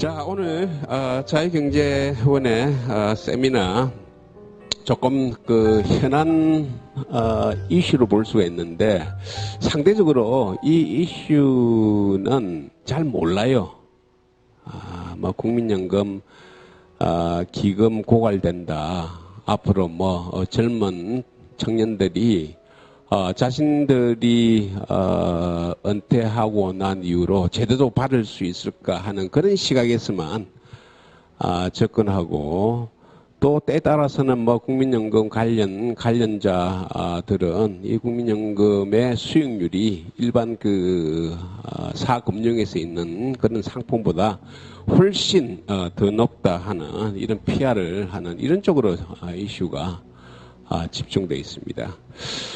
자, 오늘 자유경제원의 세미나 조금 그 현안 이슈로 볼 수가 있는데 상대적으로 이 이슈는 잘 몰라요. 뭐 국민연금 기금 고갈된다. 앞으로 뭐 젊은 청년들이 자신들이 은퇴하고 난 이후로 제대로 받을 수 있을까 하는 그런 시각에서만 접근하고, 또 때에 따라서는 뭐 국민연금 관련자들은 이 국민연금의 수익률이 일반 그 사금융에서 있는 그런 상품보다 훨씬 더 높다 하는 이런 PR을 하는 이런 쪽으로 이슈가 집중되어 있습니다.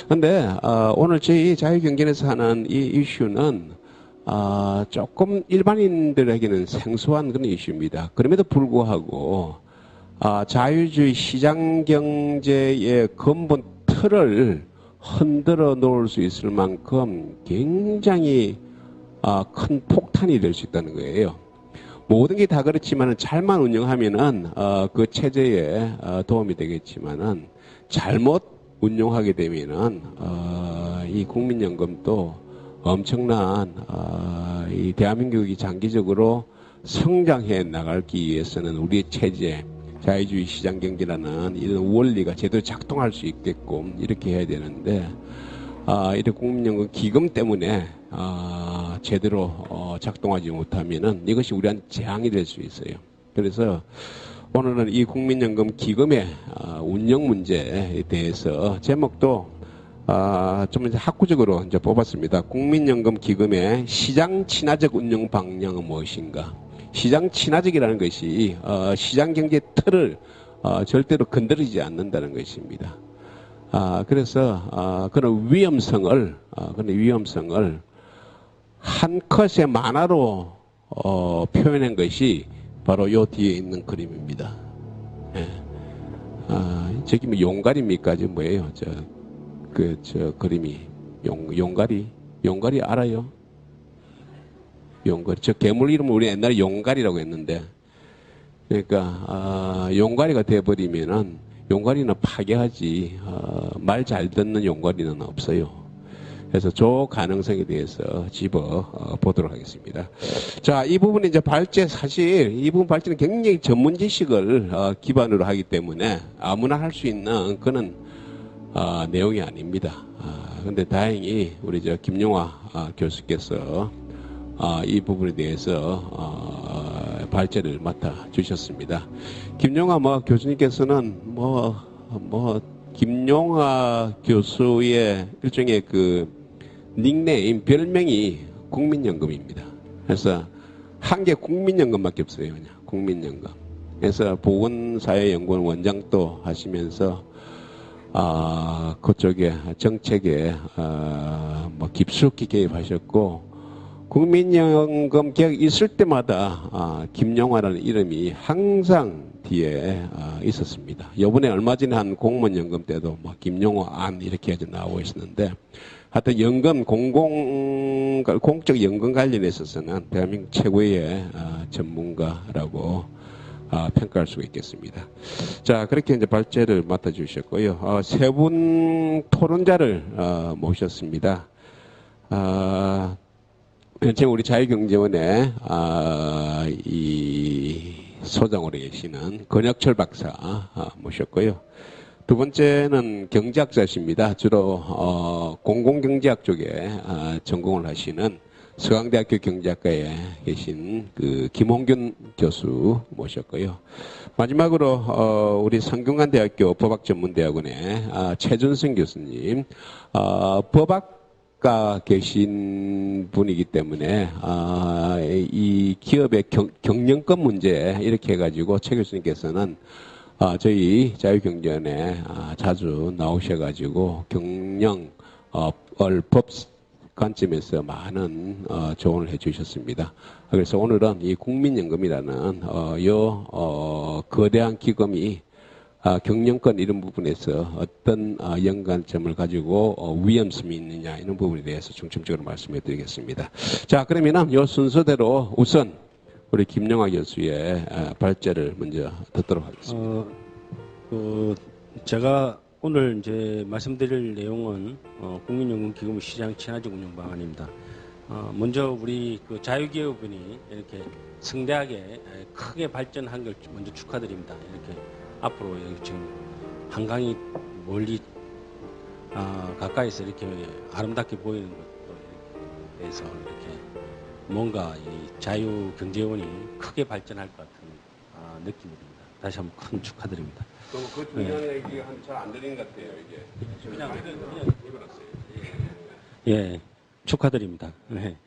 그런데 오늘 저희 자유경제에서 하는 이 이슈는 조금 일반인들에게는 생소한 그런 이슈입니다. 그럼에도 불구하고 자유주의 시장경제의 근본 틀을 흔들어 놓을 수 있을 만큼 굉장히 큰 폭탄이 될 수 있다는 거예요. 모든 게 다 그렇지만 잘만 운영하면은 그 체제에 도움이 되겠지만은 잘못 운용하게 되면은 이 국민연금도 엄청난 이 대한민국이 장기적으로 성장해 나가기 위해서는 우리의 체제, 자유주의 시장경제라는 이런 원리가 제대로 작동할 수 있게끔 이렇게 해야 되는데 이렇게 국민연금 기금 때문에 제대로 작동하지 못하면은 이것이 우리한테 재앙이 될 수 있어요. 그래서 오늘은 이 국민연금 기금의 운영 문제에 대해서 제목도 좀 이제 학구적으로 이제 뽑았습니다. 국민연금 기금의 시장 친화적 운영 방향은 무엇인가? 시장 친화적이라는 것이 시장 경제 틀을 절대로 건드리지 않는다는 것입니다. 그래서 그런 위험성을 한 컷의 만화로 표현한 것이 바로 요 뒤에 있는 그림입니다. 예. 저기 뭐 용가리입니까? 저 뭐예요? 저 그림이 용가리 알아요? 용가리. 저 괴물 이름은 우리 옛날에 용가리라고 했는데, 그러니까 용가리가 돼버리면은 용가리는 파괴하지 말 잘 듣는 용가리는 없어요. 그래서 저 가능성에 대해서 보도록 하겠습니다. 자, 이 부분은 이제 사실 이 부분 발제는 굉장히 전문 지식을 기반으로 하기 때문에 아무나 할 수 있는 그런 내용이 아닙니다. 근데 다행히 우리 김용화 교수께서 이 부분에 대해서 발제를 맡아 주셨습니다. 김용화 교수님께서는 김용화 교수의 일종의 그 닉네임, 별명이 국민연금입니다. 그래서 한 개 국민연금밖에 없어요. 그냥 국민연금. 그래서 보건사회연구원 원장도 하시면서 그쪽에 정책에 깊숙이 개입하셨고, 국민연금 개혁 있을 때마다 김용화라는 이름이 항상 뒤에 있었습니다. 이번에 얼마 전에 한 공무원연금 때도 김용화 안 이렇게 해서 나오고 있었는데, 하여튼 연금 공적 연금 관련에 있어서는 대한민국 최고의 전문가라고 평가할 수가 있겠습니다. 자, 그렇게 이제 발제를 맡아주셨고요. 세 분 토론자를 모셨습니다. 지금 우리 자유경제원의 이 소장으로 계시는 권혁철 박사 모셨고요. 두 번째는 경제학자십니다. 주로 공공경제학 쪽에 전공을 하시는 서강대학교 경제학과에 계신 그 김홍균 교수 모셨고요. 마지막으로 우리 성균관대학교 법학전문대학원의 최준승 교수님, 법학과 계신 분이기 때문에 이 기업의 경영권 문제 이렇게 해가지고 최 교수님께서는 저희 자유경제원에 자주 나오셔가지고 경영을 법 관점에서 많은 조언을 해주셨습니다. 그래서 오늘은 이 국민연금이라는 거대한 기금이 경영권 이런 부분에서 어떤 연관점을 가지고 위험성이 있느냐 이런 부분에 대해서 중점적으로 말씀해 드리겠습니다. 자, 그러면은 이 순서대로 우선 우리 김영하 교수의 발제를 먼저 듣도록 하겠습니다. 제가 오늘 이제 말씀드릴 내용은 국민연금기금 시장 친화적 운영 방안입니다. 먼저 우리 그 자유기업원이 이렇게 성대하게 크게 발전한 걸 먼저 축하드립니다. 이렇게 앞으로 여기 지금 한강이 멀리 가까이서 이렇게 아름답게 보이는 것도 대해서 이렇게 뭔가 이 자유경제원이 크게 발전할 것 같은 느낌이 듭니다. 다시 한번 큰 축하드립니다. 그 중요한 얘기가 잘 안 들리는 것 같아요, 이게. 그냥 예, 축하드립니다. 네.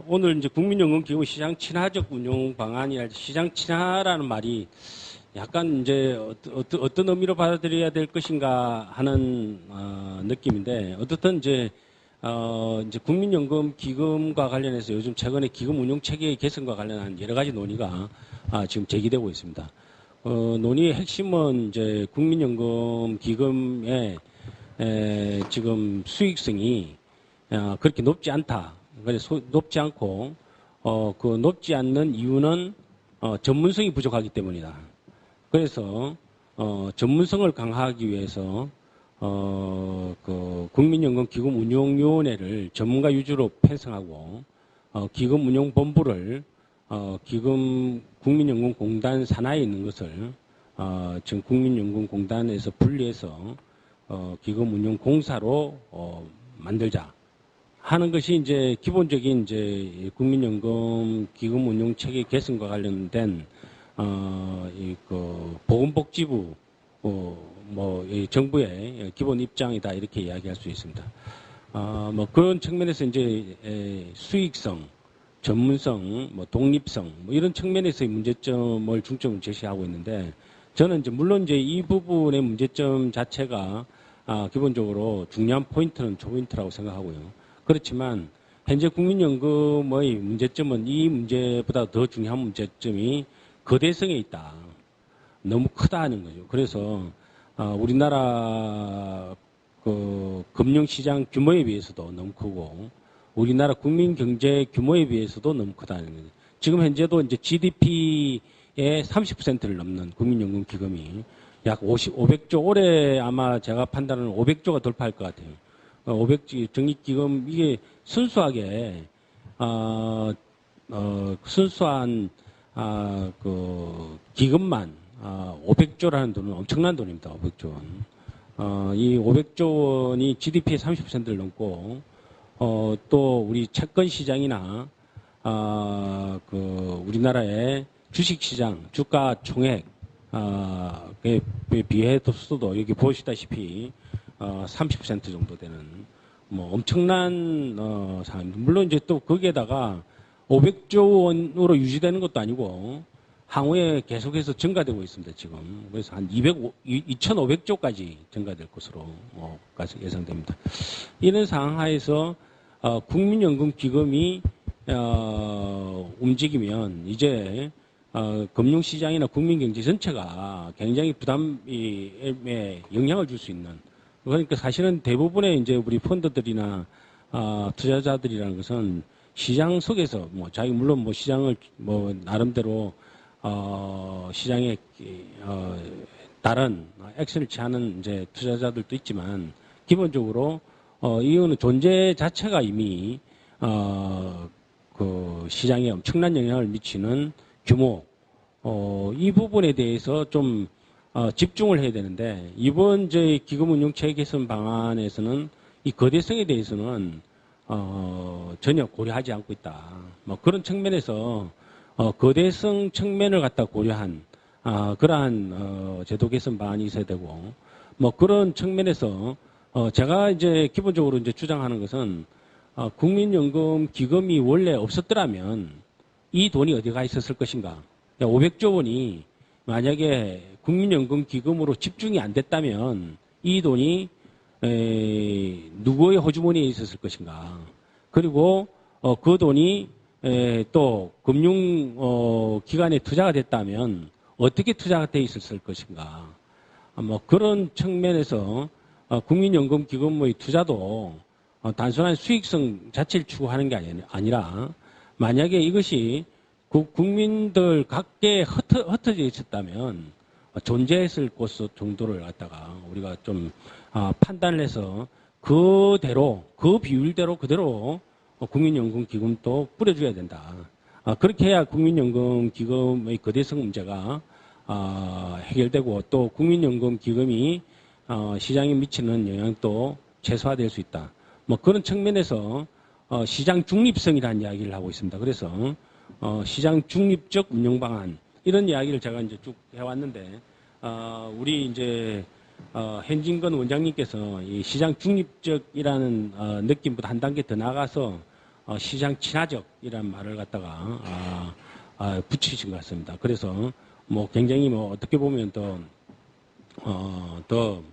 오늘 이제 국민연금기금 시장 친화적 운용 방안이랄지 시장 친화라는 말이 약간 이제 어떤 의미로 받아들여야 될 것인가 하는 느낌인데 어떻든 이제 국민연금 기금과 관련해서 요즘 최근에 기금 운용 체계의 개선과 관련한 여러 가지 논의가 지금 제기되고 있습니다. 논의의 핵심은 이제 국민연금 기금의 지금 수익성이 그렇게 높지 않다. 그래서 높지 않고 그 높지 않는 이유는 전문성이 부족하기 때문이다. 그래서 전문성을 강화하기 위해서 국민연금기금운용위원회를 전문가 위주로 편성하고 기금운용본부를 국민연금공단 산하에 있는 것을 지금 국민연금공단에서 분리해서 기금운용공사로 만들자 하는 것이 이제 기본적인 이제 국민연금 기금운용 체계 개선과 관련된 보건복지부 정부의 기본 입장이다 이렇게 이야기할 수 있습니다. 그런 측면에서 이제 수익성, 전문성, 독립성 이런 측면에서의 문제점을 중점을 제시하고 있는데 저는 이제 물론 이제 이 부분의 문제점 자체가 기본적으로 중요한 포인트는 조인트라고 생각하고요. 그렇지만 현재 국민연금의 문제점은 이 문제보다 더 중요한 문제점이 거대성에 있다. 너무 크다는 거죠. 그래서 우리나라 금융시장 규모에 비해서도 너무 크고 우리나라 국민경제 규모에 비해서도 너무 크다는 거죠. 지금 현재도 이제 GDP의 30%를 넘는 국민연금기금이 약 500조 올해 아마 제가 판단하는 500조가 돌파할 것 같아요. 500조 적립기금 이게 순수하게 순수한 기금만 500조라는 돈은 엄청난 돈입니다. 500조 원. 이 500조 원이 GDP의 30%를 넘고 또 우리 채권 시장이나 우리나라의 주식 시장 주가 총액 비해서도 여기 보시다시피 30% 정도 되는 엄청난 상황입니다. 물론 이제 또 거기에다가 500조 원으로 유지되는 것도 아니고 향후에 계속해서 증가되고 있습니다. 지금 그래서 한 2,500조까지 증가될 것으로 예상됩니다. 이런 상황 하에서 국민연금기금이 움직이면 이제 금융시장이나 국민경제 전체가 굉장히 부담에 영향을 줄 수 있는 그러니까 사실은 대부분의 이제 우리 펀드들이나 투자자들이라는 것은 시장 속에서 자기 물론 시장을 나름대로 시장에 다른 액션을 취하는 이제 투자자들도 있지만 기본적으로 이거는 존재 자체가 이미 시장에 엄청난 영향을 미치는 규모 이 부분에 대해서 좀 집중을 해야 되는데 이번 이제 기금운용체계 개선 방안에서는 이 거대성에 대해서는 전혀 고려하지 않고 있다. 그런 측면에서 거대성 측면을 갖다 고려한 그러한 제도 개선 방안이 있어야 되고 그런 측면에서 제가 이제 기본적으로 이제 주장하는 것은 국민연금 기금이 원래 없었더라면 이 돈이 어디가 있었을 것인가? 500조 원이 만약에 국민연금 기금으로 집중이 안 됐다면 이 돈이 누구의 호주머니에 있었을 것인가? 그리고 그 돈이 또 금융 기관에 투자가 됐다면 어떻게 투자가 돼 있었을 것인가? 그런 측면에서 국민연금 기금의 투자도 단순한 수익성 자체를 추구하는 게 아니라 만약에 이것이 그 국민들 각계에 흩어져 있었다면 존재했을 곳 정도를 갖다가 우리가 좀 판단을 해서 그대로 그 비율대로 그대로 국민연금기금도 뿌려줘야 된다. 그렇게 해야 국민연금기금의 거대성 문제가 해결되고 또 국민연금기금이 시장에 미치는 영향도 최소화될 수 있다. 뭐 그런 측면에서 시장 중립성이라는 이야기를 하고 있습니다. 그래서 시장 중립적 운영 방안 이런 이야기를 제가 이제 쭉 해왔는데 우리 이제 현진건 원장님께서 이 시장 중립적이라는 느낌보다 한 단계 더 나가서 시장 친화적이라는 말을 갖다가 붙이신 것 같습니다. 그래서 뭐 굉장히 뭐 어떻게 보면 더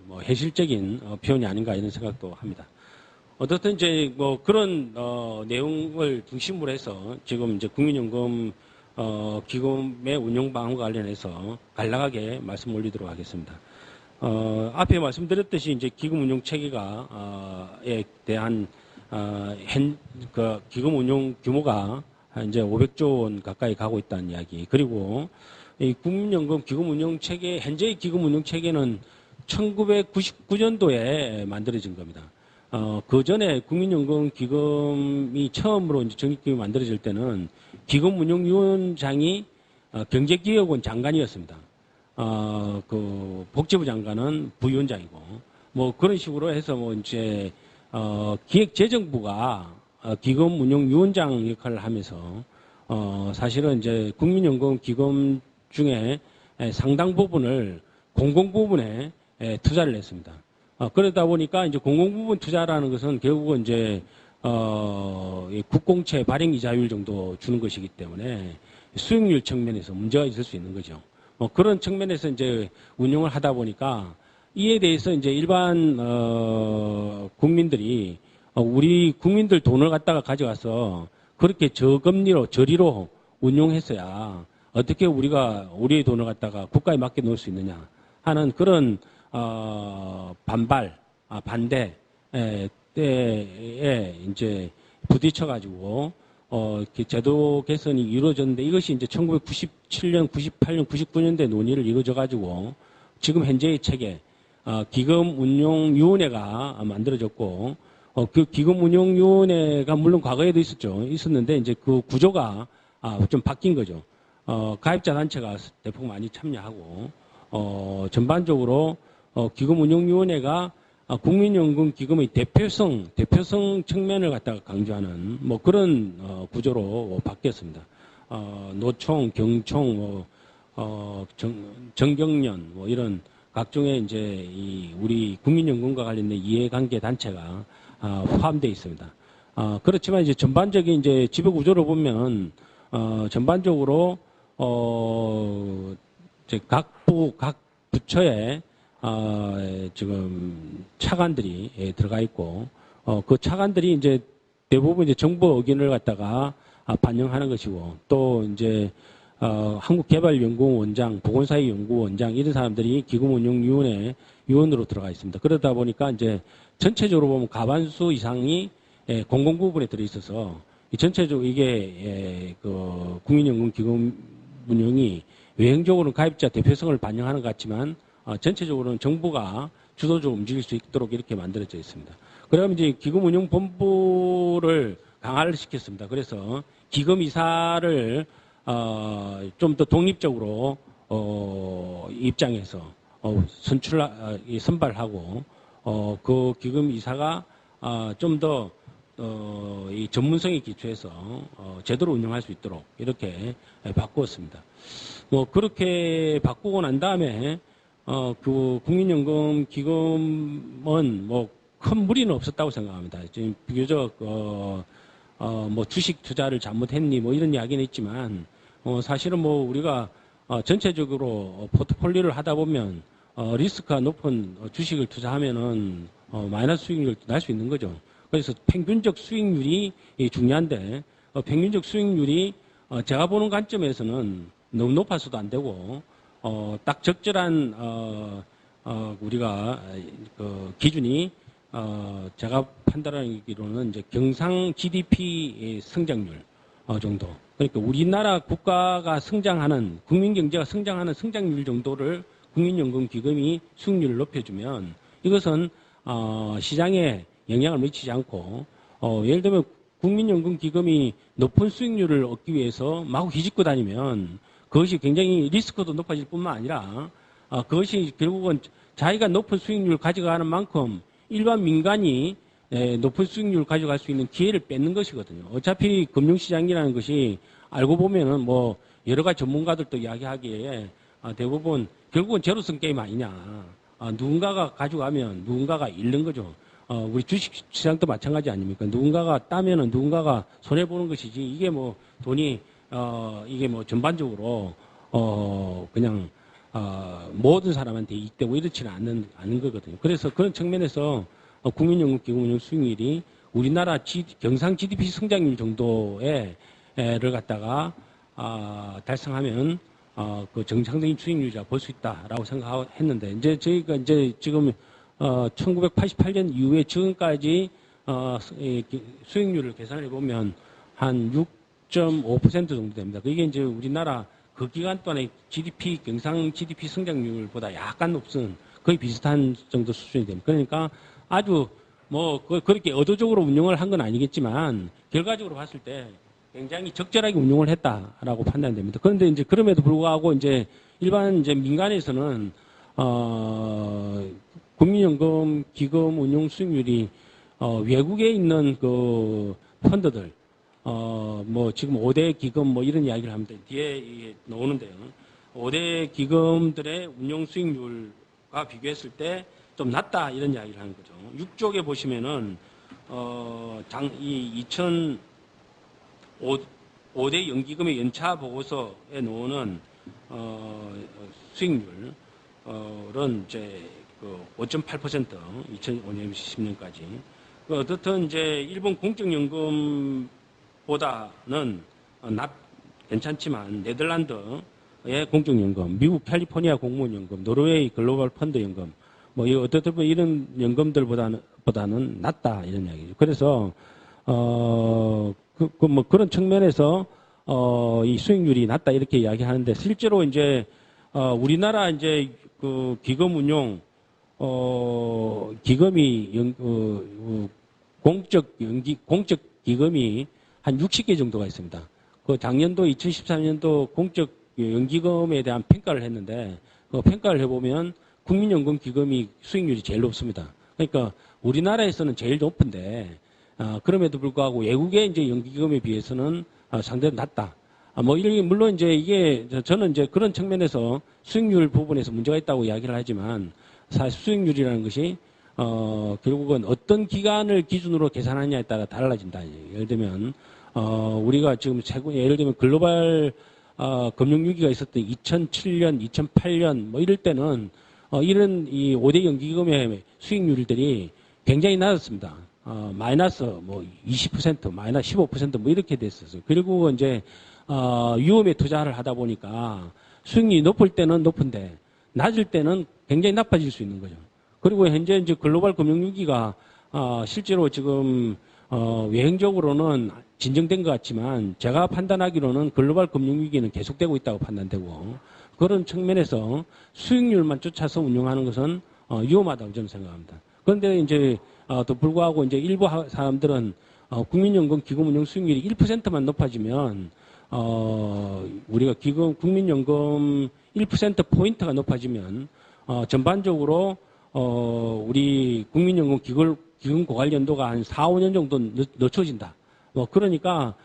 뭐 현실적인 표현이 아닌가 이런 생각도 합니다. 어떻든 이제 뭐 그런 내용을 중심으로 해서 지금 이제 국민연금 기금의 운영 방안과 관련해서 간략하게 말씀 올리도록 하겠습니다. 앞에 말씀드렸듯이 이제 기금 운용 체계가에 대한 그 기금 운용 규모가 이제 500조 원 가까이 가고 있다는 이야기. 그리고 이 국민연금 기금 운용 체계, 현재의 기금 운용 체계는 1999년도에 만들어진 겁니다. 그 전에 국민연금 기금이 처음으로 이제 적립기금이 만들어질 때는 기금운용위원장이 경제기획원 장관이었습니다. 그 복지부 장관은 부위원장이고 뭐 그런 식으로 해서 뭐 이제 기획재정부가 기금운용위원장 역할을 하면서 사실은 이제 국민연금 기금 중에 상당 부분을 공공부문에 투자를 했습니다. 그러다 보니까 이제 공공부문 투자라는 것은 결국은 이제 국공채 발행 이자율 정도 주는 것이기 때문에 수익률 측면에서 문제가 있을 수 있는 거죠. 그런 측면에서 이제 운용을 하다 보니까 이에 대해서 이제 일반 국민들이 우리 국민들 돈을 갖다가 가져가서 그렇게 저금리로 저리로 운용했어야 어떻게 우리가 우리의 돈을 갖다가 국가에 맡겨 놓을 수 있느냐 하는 그런 반발, 반대 때에 이제 부딪혀가지고 제도 개선이 이루어졌는데 이것이 이제 1997년, 98년, 99년대 논의를 이루어져가지고 지금 현재의 체계 기금운용위원회가 만들어졌고 그 기금운용위원회가 물론 과거에도 있었는데 이제 그 구조가 좀 바뀐 거죠. 가입자 단체가 대폭 많이 참여하고 전반적으로 기금운용위원회가 국민연금 기금의 대표성 측면을 갖다가 강조하는 뭐 그런 구조로 바뀌었습니다. 노총, 경총, 정경련 뭐 이런 각종의 이제 이 우리 국민연금과 관련된 이해관계 단체가 포함되어 있습니다. 그렇지만 이제 전반적인 이제 지배 구조를 보면 전반적으로 이제 각 부처에 지금 차관들이 들어가 있고 그 차관들이 이제 대부분 이제 정부 의견을 갖다가 반영하는 것이고 또 이제 한국개발연구원장, 보건사회연구원장 이런 사람들이 기금운용위원회 위원으로 들어가 있습니다. 그러다 보니까 이제 전체적으로 보면 과반수 이상이 공공부문에 들어 있어서 전체적으로 이게 그 국민연금 기금 운용이 외형적으로는 가입자 대표성을 반영하는 것 같지만 전체적으로는 정부가 주도적으로 움직일 수 있도록 이렇게 만들어져 있습니다. 그러면 이제 기금운용본부를 강화를 시켰습니다. 그래서 기금이사를 좀 더 독립적으로 입장해서 선발하고 그 기금이사가 좀 더 이 전문성에 기초해서 제대로 운영할 수 있도록 이렇게 바꾸었습니다. 뭐 그렇게 바꾸고 난 다음에 그 국민연금 기금은 뭐 큰 무리는 없었다고 생각합니다. 지금 비교적 뭐 주식 투자를 잘못했니 뭐 이런 이야기는 있지만 사실은 뭐 우리가 전체적으로 포트폴리오를 하다 보면 리스크가 높은 주식을 투자하면은 마이너스 수익률을 날 수 있는 거죠. 그래서 평균적 수익률이 중요한데 평균적 수익률이 제가 보는 관점에서는 너무 높아서도 안 되고 딱 적절한 우리가 그 기준이 제가 판단하기로는 이제 경상 GDP 성장률 정도. 그러니까 우리나라 국가가 성장하는, 국민 경제가 성장하는 성장률 정도를 국민연금기금이 수익률을 높여주면 이것은 시장에 영향을 미치지 않고 예를 들면 국민연금기금이 높은 수익률을 얻기 위해서 마구 휘짓고 다니면 그것이 굉장히 리스크도 높아질 뿐만 아니라 그것이 결국은 자기가 높은 수익률을 가져가는 만큼 일반 민간이 높은 수익률을 가져갈 수 있는 기회를 뺏는 것이거든요. 어차피 금융시장이라는 것이 알고 보면은 뭐 여러 가지 전문가들도 이야기하기에 대부분 결국은 제로섬 게임 아니냐. 누군가가 가져가면 누군가가 잃는 거죠. 우리 주식시장도 마찬가지 아닙니까? 누군가가 따면은 누군가가 손해보는 것이지 이게 뭐 돈이 이게 뭐 전반적으로 그냥 모든 사람한테 이익되고 이렇지는 않는 거거든요. 그래서 그런 측면에서 국민연금기금 운용 수익률이 우리나라 경상 GDP 성장률 정도를 갖다가 달성하면 그 정상적인 수익률이라 볼 수 있다라고 생각했는데 이제 저희가 이제 지금 1988년 이후에 지금까지 수익률을 계산해 보면 한 6.5% 정도 됩니다. 그게 이제 우리나라 그 기간 동안의 GDP 경상 GDP 성장률보다 약간 높은 거의 비슷한 정도 수준이 됩니다. 그러니까 아주 뭐 그렇게 의도적으로 운용을 한 건 아니겠지만 결과적으로 봤을 때 굉장히 적절하게 운용을 했다라고 판단됩니다. 그런데 이제 그럼에도 불구하고 이제 일반 이제 민간에서는 국민연금 기금 운용 수익률이 외국에 있는 그 펀드들 뭐 지금 5대 기금 뭐 이런 이야기를 합니다. 뒤에 나오는데요. 5대 기금들의 운용 수익률과 비교했을 때 좀 낮다 이런 이야기를 하는 거죠. 6쪽에 보시면은 이 5대 연기금의 연차 보고서에 나오는 수익률은 이제 그 5.8% 2005년 10년까지. 어떻든 이제 일본 공적연금보다는 괜찮지만 네덜란드의 공적연금, 미국 캘리포니아 공무원연금, 노르웨이 글로벌 펀드연금 뭐 어떻든 이런 연금들보다는 낫다 이런 이야기죠. 그래서 뭐 그런 측면에서 이 수익률이 낮다 이렇게 이야기하는데 실제로 이제 우리나라 이제 그 기금 운용 기금이 공적 기금이 한 60개 정도가 있습니다. 그 작년도 2013년도 공적 연기금에 대한 평가를 했는데 그 평가를 해보면 국민연금 기금이 수익률이 제일 높습니다. 그러니까 우리나라에서는 제일 높은데 그럼에도 불구하고 외국의 이제 연기금에 비해서는 상대로 낮다. 뭐 물론 이제 이게 저는 이제 그런 측면에서 수익률 부분에서 문제가 있다고 이야기를 하지만 사실 수익률이라는 것이 결국은 어떤 기간을 기준으로 계산하느냐에 따라 달라진다. 예를 들면 우리가 지금 예를 들면 글로벌 금융위기가 있었던 2007년, 2008년 뭐 이럴 때는 이런 이 5대 연기금의 수익률들이 굉장히 낮았습니다. 마이너스 뭐 20%, 마이너스 15%뭐 이렇게 됐었어요. 그리고 이제 위험에 투자를 하다 보니까 수익률이 높을 때는 높은데 낮을 때는 굉장히 나빠질 수 있는 거죠. 그리고 현재 이제 글로벌 금융위기가 실제로 지금 외형적으로는 진정된 것 같지만 제가 판단하기로는 글로벌 금융위기는 계속되고 있다고 판단되고 그런 측면에서 수익률만 쫓아서 운용하는 것은 위험하다고 저는 생각합니다. 그런데 이제 또 불구하고 이제 일부 사람들은 국민연금 기금 운용 수익률이 1%만 높아지면 우리가 국민연금 1% 포인트가 높아지면 전반적으로 우리 국민연금 기금 고갈 연도가 한 4, 5년 정도 늦춰진다. 뭐 그러니까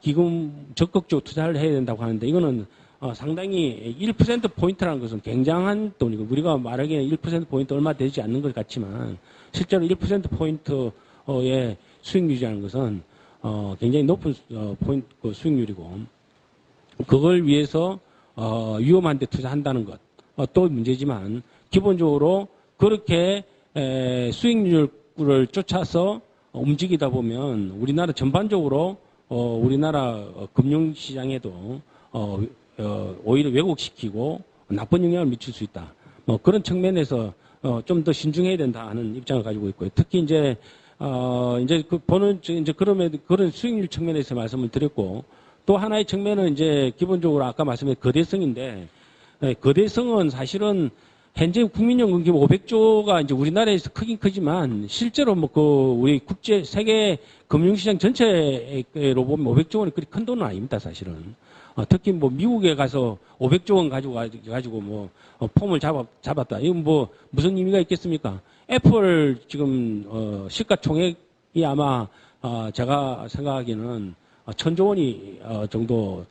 기금 적극적으로 투자를 해야 된다고 하는데 이거는 상당히 1% 포인트라는 것은 굉장한 돈이고 우리가 말하기에는 1% 포인트 얼마 되지 않는 것 같지만 실제로 1% 포인트의 수익률이라는 것은 굉장히 높은 포인트 수익률이고 그걸 위해서 위험한 데 투자한다는 것 또 문제지만 기본적으로 그렇게 수익률을 쫓아서 움직이다 보면 우리나라 전반적으로 우리나라 금융시장에도 오히려 왜곡시키고 나쁜 영향을 미칠 수 있다. 뭐 그런 측면에서 좀 더 신중해야 된다 하는 입장을 가지고 있고요. 특히 이제 이제 그러면 그런 수익률 측면에서 말씀을 드렸고 또 하나의 측면은 이제 기본적으로 아까 말씀드린 거대성인데, 거대성은 사실은 현재 국민연금 기금 500조가 이제 우리나라에서 크긴 크지만 실제로 뭐 그 우리 국제 세계 금융시장 전체로 보면 500조 원이 그리 큰 돈은 아닙니다, 사실은. 특히 뭐 미국에 가서 500조 원 가지고 뭐 폼을 잡았다. 이건 뭐 무슨 의미가 있겠습니까? 애플 지금 시가총액이 아마 제가 생각하기에는 1000조 원이 정도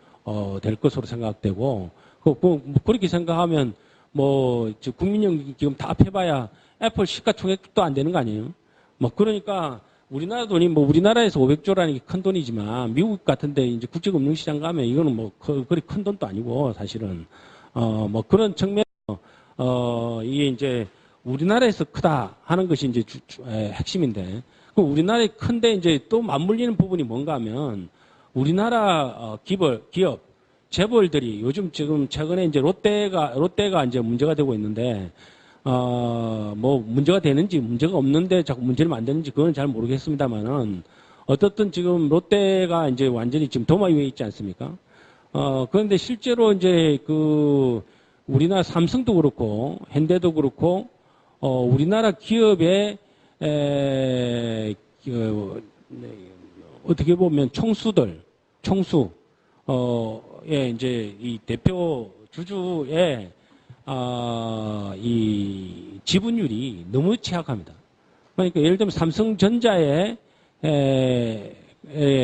될 것으로 생각되고 뭐 그렇게 생각하면 뭐 국민연금 다 합해봐야 애플 시가총액도 안 되는 거 아니에요? 뭐 그러니까 우리나라 돈이 뭐 우리나라에서 500조라는 게 큰 돈이지만 미국 같은데 이제 국제금융시장 가면 이거는 뭐 그리 큰 돈도 아니고 사실은 뭐 그런 측면 이게 이제 우리나라에서 크다 하는 것이 이제 핵심인데 그 우리나라에 큰데 이제 또 맞물리는 부분이 뭔가 하면 우리나라 기업 재벌들이 요즘 지금 최근에 이제 롯데가 이제 문제가 되고 있는데, 뭐 문제가 되는지 문제가 없는데 자꾸 문제를 만드는지 그건 잘 모르겠습니다만은 어떻든 지금 롯데가 이제 완전히 지금 도마 위에 있지 않습니까? 그런데 실제로 이제 그 우리나라 삼성도 그렇고 현대도 그렇고, 우리나라 기업의 어떻게 보면 총수, 예, 이제 이 대표 주주의 이 지분율이 너무 취약합니다. 그러니까 예를 들면 삼성전자에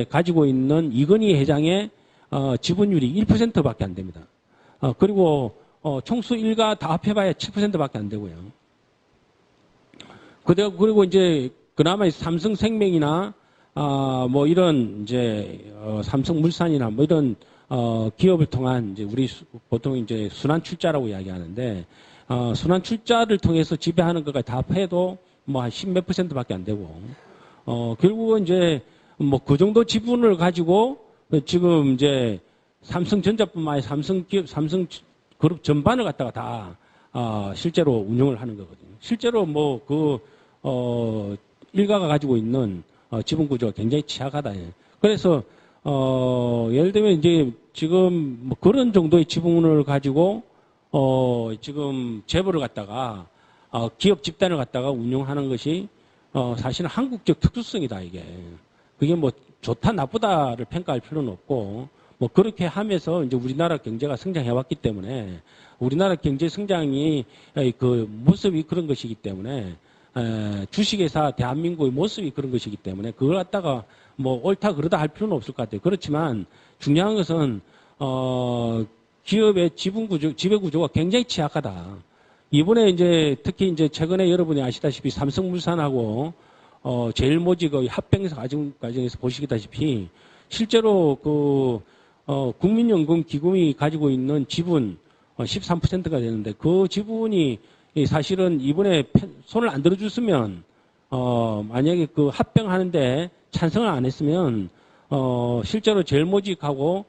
가지고 있는 이건희 회장의 지분율이 1%밖에 안 됩니다. 그리고 총수 일가 다 합해봐야 7%밖에 안 되고요. 그리고 이제 그나마 삼성생명이나 뭐 이런 이제 삼성물산이나 뭐 이런 기업을 통한 이제 우리 보통 이제 순환 출자라고 이야기하는데 순환 출자를 통해서 지배하는 것까지 다 합해도 뭐 한 10몇 %밖에 안 되고 결국은 이제 뭐 그 정도 지분을 가지고 지금 이제 삼성전자뿐만 아니라 삼성그룹 전반을 갖다가 다 실제로 운영을 하는 거거든요. 실제로 뭐 그 일가가 가지고 있는 지분 구조가 굉장히 취약하다. 그래서 예를 들면 이제 지금 뭐 그런 정도의 지분을 가지고 지금 재벌을 갖다가 기업 집단을 갖다가 운영하는 것이 사실은 한국적 특수성이다 이게. 그게 뭐 좋다 나쁘다를 평가할 필요는 없고 뭐 그렇게 하면서 이제 우리나라 경제가 성장해 왔기 때문에 우리나라 경제 성장이 그 모습이 그런 것이기 때문에 주식회사 대한민국의 모습이 그런 것이기 때문에 그걸 갖다가 뭐 옳다 그러다 할 필요는 없을 것 같아요. 그렇지만 중요한 것은 기업의 지배 구조가 굉장히 취약하다. 이번에 이제 특히 이제 최근에 여러분이 아시다시피 삼성물산하고 제일모직의 합병 과정에서 보시다시피 실제로 그 국민연금 기금이 가지고 있는 지분 13%가 되는데 그 지분이 사실은 이번에 손을 안 들어줬으면 만약에 그 합병하는데 찬성을 안 했으면 실제로 제일모직하고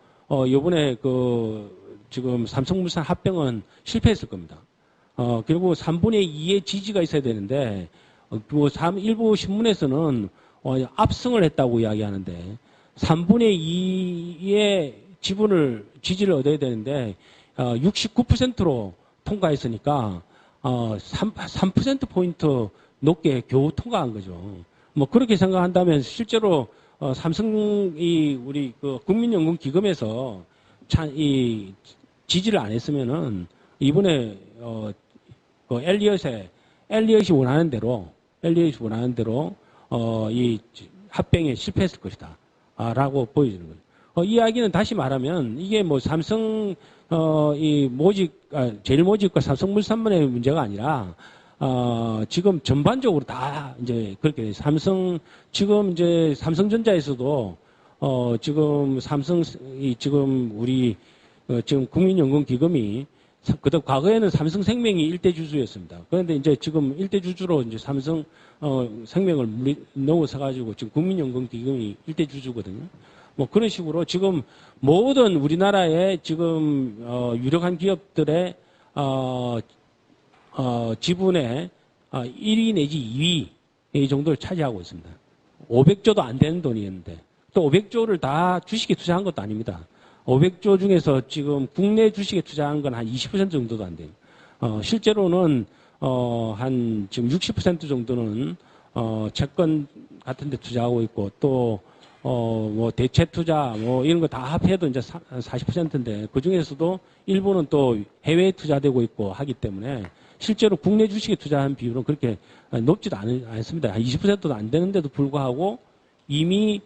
이번에 그 지금 삼성물산 합병은 실패했을 겁니다. 그리고 3분의 2의 지지가 있어야 되는데 일부 신문에서는 압승을 했다고 이야기하는데 3분의 2의 지지를 얻어야 되는데 69%로 통과했으니까 3%포인트 높게 겨우 통과한 거죠. 뭐 그렇게 생각한다면 실제로 삼성이 우리 그 국민연금 기금에서 이 지지를 안 했으면은 이번에 그 엘리엇이 원하는 대로 이 합병에 실패했을 것이다. 라고 보여지는 거죠. 이야기는 다시 말하면 이게 뭐 삼성 제일모직과 삼성물산만의 문제가 아니라 지금 전반적으로 다 이제 그렇게 지금 이제 삼성전자에서도 지금 지금 우리 지금 국민연금 기금이 그때 과거에는 삼성생명이 일대 주주였습니다. 그런데 이제 지금 일대 주주로 이제 삼성 생명을 넘어서 가지고 지금 국민연금 기금이 일대 주주거든요. 뭐 그런 식으로 지금 모든 우리나라의 지금 유력한 기업들의 지분의 1위 내지 2위 이 정도를 차지하고 있습니다. 500조도 안 되는 돈이었는데 또 500조를 다 주식에 투자한 것도 아닙니다. 500조 중에서 지금 국내 주식에 투자한 건 한 20% 정도도 안 돼요. 실제로는 한 지금 60% 정도는 채권 같은 데 투자하고 있고 또 뭐 대체 투자 뭐 이런 거 다 합해도 이제 40%인데 그 중에서도 일부는 또 해외에 투자되고 있고 하기 때문에 실제로 국내 주식에 투자한 비율은 그렇게 높지도 않습니다. 한 20%도 안 되는데도 불구하고 이미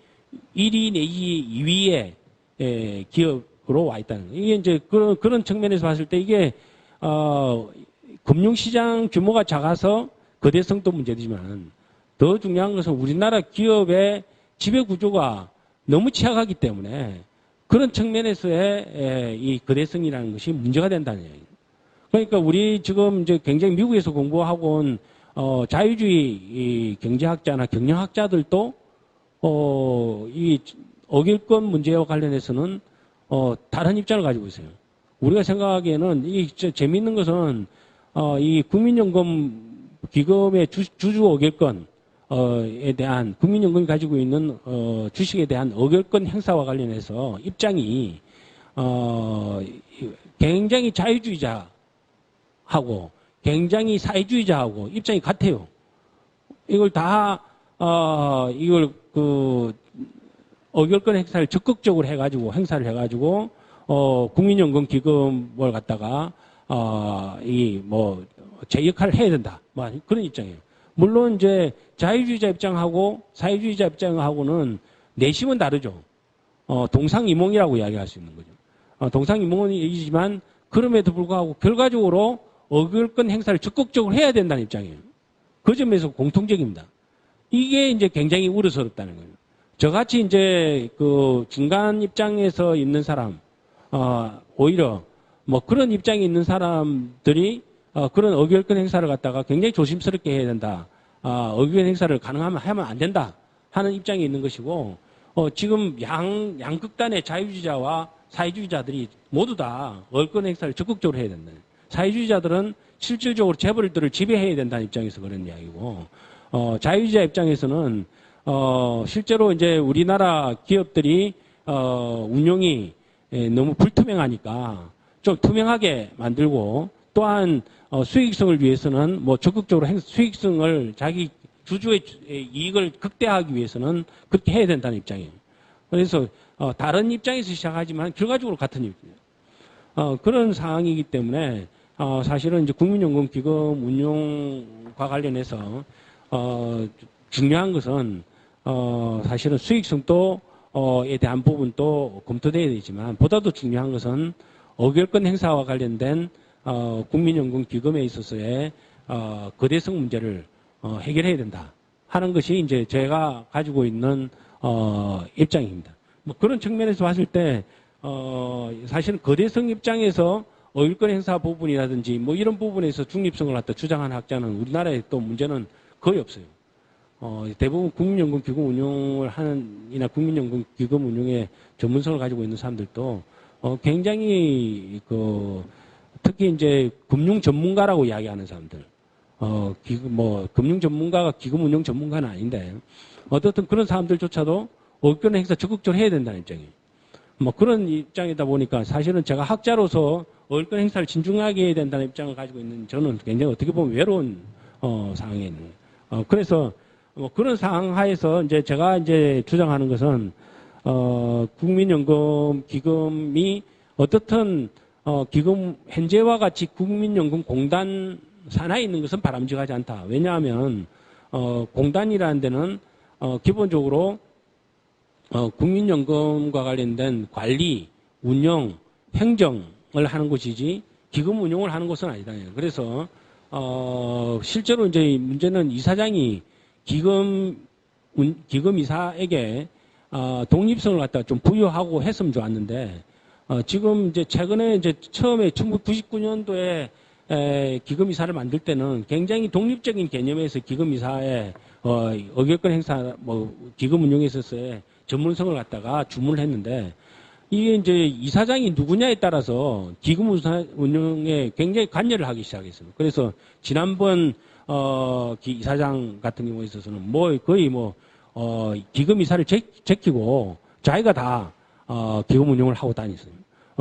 1위 내지 2위의 기업으로 와 있다는 거예요. 이게 이제 그런 측면에서 봤을 때 이게 금융시장 규모가 작아서 거대성도 문제지만 더 중요한 것은 우리나라 기업의 지배 구조가 너무 취약하기 때문에 그런 측면에서의 이 거대성이라는 것이 문제가 된다는 얘기예요. 그러니까 우리 지금 이제 굉장히 미국에서 공부하고 온 자유주의 이 경제학자나 경영학자들도 이 어길권 문제와 관련해서는 다른 입장을 가지고 있어요. 우리가 생각하기에는 이 재미있는 것은 이 국민연금 기금의 주주 어길권 에 대한 국민연금이 가지고 있는 주식에 대한 어결권 행사와 관련해서 입장이 굉장히 자유주의자하고 굉장히 사회주의자하고 입장이 같아요. 이걸 다 이걸 그 어결권 행사를 적극적으로 행사를 해가지고 국민연금 기금을 갖다가 이 뭐 제 역할을 해야 된다. 뭐 그런 입장이에요. 물론 이제 자유주의자 입장하고 사회주의자 입장하고는 내심은 다르죠. 동상이몽이라고 이야기할 수 있는 거죠. 동상이몽이지만 그럼에도 불구하고 결과적으로 어글권 행사를 적극적으로 해야 된다는 입장이에요. 그 점에서 공통적입니다. 이게 이제 굉장히 우려스럽다는 거예요. 저같이 이제 그 중간 입장에서 있는 사람, 오히려 뭐 그런 입장에 있는 사람들이 그런 어결권 행사를 갖다가 굉장히 조심스럽게 해야 된다. 어결권 행사를 가능하면 하면 안 된다 하는 입장이 있는 것이고 지금 양극단의 자유주의자와 사회주의자들이 모두 다 어결권 행사를 적극적으로 해야 된다. 사회주의자들은 실질적으로 재벌들을 지배해야 된다는 입장에서 그런 이야기고 자유주의자 입장에서는 실제로 이제 우리나라 기업들이 운용이 너무 불투명하니까 좀 투명하게 만들고 또한 수익성을 위해서는 뭐 적극적으로 수익성을 자기 주주의 이익을 극대화하기 위해서는 그렇게 해야 된다는 입장이에요. 그래서 다른 입장에서 시작하지만 결과적으로 같은 입장이에요. 그런 상황이기 때문에 사실은 이제 국민연금 기금 운용과 관련해서 중요한 것은 사실은 수익성도에 대한 부분도 검토되어야 되지만 보다도 중요한 것은 어결권 행사와 관련된 국민연금 기금에 있어서의 거대성 문제를 해결해야 된다 하는 것이 이제 제가 가지고 있는 입장입니다. 뭐 그런 측면에서 봤을 때 사실은 거대성 입장에서 어결권 행사 부분이라든지 뭐 이런 부분에서 중립성을 갖다 주장하는 학자는 우리나라에 또 문제는 거의 없어요. 대부분 국민연금 기금 운용을 하는 이나 국민연금 기금 운용의 전문성을 가지고 있는 사람들도 굉장히 특히 이제 금융 전문가라고 이야기하는 사람들, 금융 전문가가 기금 운용 전문가는 아닌데, 어떻든 그런 사람들조차도 어결권 행사 적극적으로 해야 된다는 입장이에요. 뭐 그런 입장이다 보니까 사실은 제가 학자로서 어결권 행사를 진중하게 해야 된다는 입장을 가지고 있는 저는 굉장히 어떻게 보면 외로운 상황에 있는 거예요. 그래서 뭐 그런 상황 하에서 이제 제가 이제 주장하는 것은 국민연금 기금이 어떻든 기금 현재와 같이 국민연금공단 산하에 있는 것은 바람직하지 않다. 왜냐하면 공단이라는 데는 기본적으로 국민연금과 관련된 관리, 운영, 행정을 하는 곳이지 기금 운용을 하는 곳은 아니다. 그래서 실제로 이제 문제는 이사장이 기금이사에게 독립성을 갖다 좀 부여하고 했으면 좋았는데 지금 이제 최근에 이제 처음에 1999년도에 기금이사를 만들 때는 굉장히 독립적인 개념에서 기금이사의 어결권 행사, 기금 운용에 있어서의 전문성을 갖다가 주문을 했는데 이게 이제 이사장이 누구냐에 따라서 기금 운용에 굉장히 관여를 하기 시작했어요. 그래서 지난번 이사장 같은 경우에 있어서는 거의 기금 이사를 제키고 자기가 다 기금 운용을 하고 다녔어요.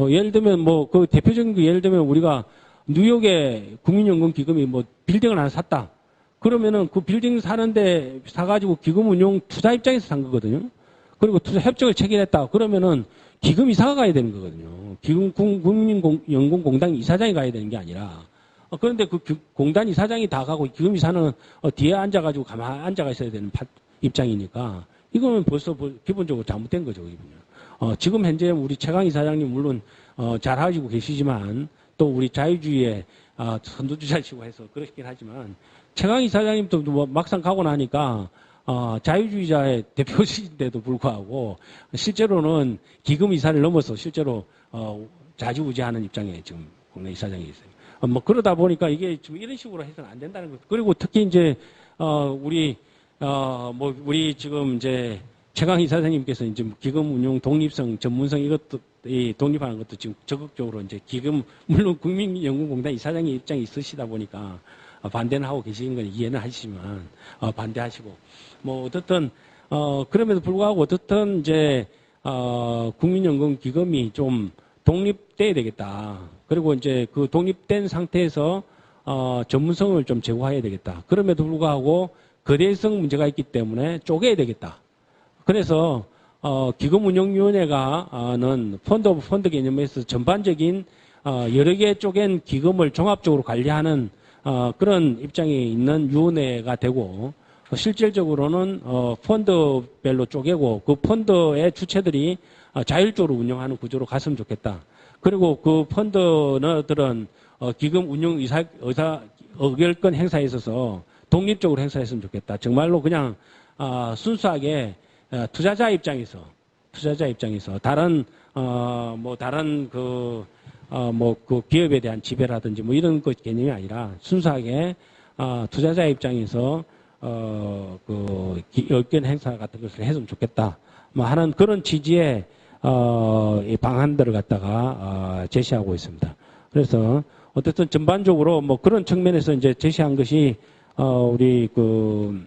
예를 들면 뭐 그 대표적인 게 예를 들면 우리가 뉴욕에 국민연금 기금이 뭐 빌딩을 하나 샀다. 그러면은 그 빌딩 사는데 사가지고 기금 운용 투자 입장에서 산 거거든요. 그리고 투자 협정을 체결했다. 그러면은 기금 이사가 가야 되는 거거든요. 국민연금공단 이사장이 가야 되는 게 아니라. 그런데 그 공단 이사장이 다 가고 기금 이사는 뒤에 앉아가지고 가만히 앉아가 있어야 되는 입장이니까 이거는 벌써 기본적으로 잘못된 거죠. 지금 현재 우리 최강 이사장님 물론 잘하시고 계시지만 또 우리 자유주의에 선두주자시고 해서 그렇긴 하지만 최강 이사장님도 뭐 막상 가고 나니까 자유주의자의 대표이신데도 불구하고 실제로는 기금 이사를 넘어서 실제로 좌지우지하는 입장에 지금 국내 이사장이 있어요. 뭐 그러다 보니까 이게 지금 이런 식으로 해서는 안 된다는 거죠. 그리고 특히 이제 우리 지금 이제 최강 이사장님께서 이제 기금 운용 독립성, 전문성 이것도 독립하는 것도 지금 적극적으로 이제 기금 물론 국민연금공단 이사장의 입장이 있으시다 보니까 반대는 하고 계시는 건 이해는 하시지만 반대하시고 뭐 어떻든 그럼에도 불구하고 어떻든 이제 국민연금 기금이 좀 독립돼야 되겠다. 그리고 이제 그 독립된 상태에서 전문성을 좀 제고해야 되겠다. 그럼에도 불구하고 거대성 문제가 있기 때문에 쪼개야 되겠다. 그래서 기금운용위원회가는 펀드 오브 펀드 개념에서 전반적인 여러 개 쪼갠 기금을 종합적으로 관리하는 그런 입장에 있는 위원회가 되고 실질적으로는 펀드별로 쪼개고 그 펀드의 주체들이 자율적으로 운영하는 구조로 갔으면 좋겠다. 그리고 그 펀드들은 기금 운용 의결권 행사에 있어서 독립적으로 행사했으면 좋겠다. 정말로 그냥 순수하게 투자자 입장에서 다른 그 기업에 대한 지배라든지 뭐 이런 것 개념이 아니라 순수하게 투자자 입장에서 그 의견 행사 같은 것을 했으면 좋겠다. 뭐 하는 그런 취지의 이 방안들을 갖다가 제시하고 있습니다. 그래서 어쨌든 전반적으로 뭐 그런 측면에서 이제 제시한 것이 우리 그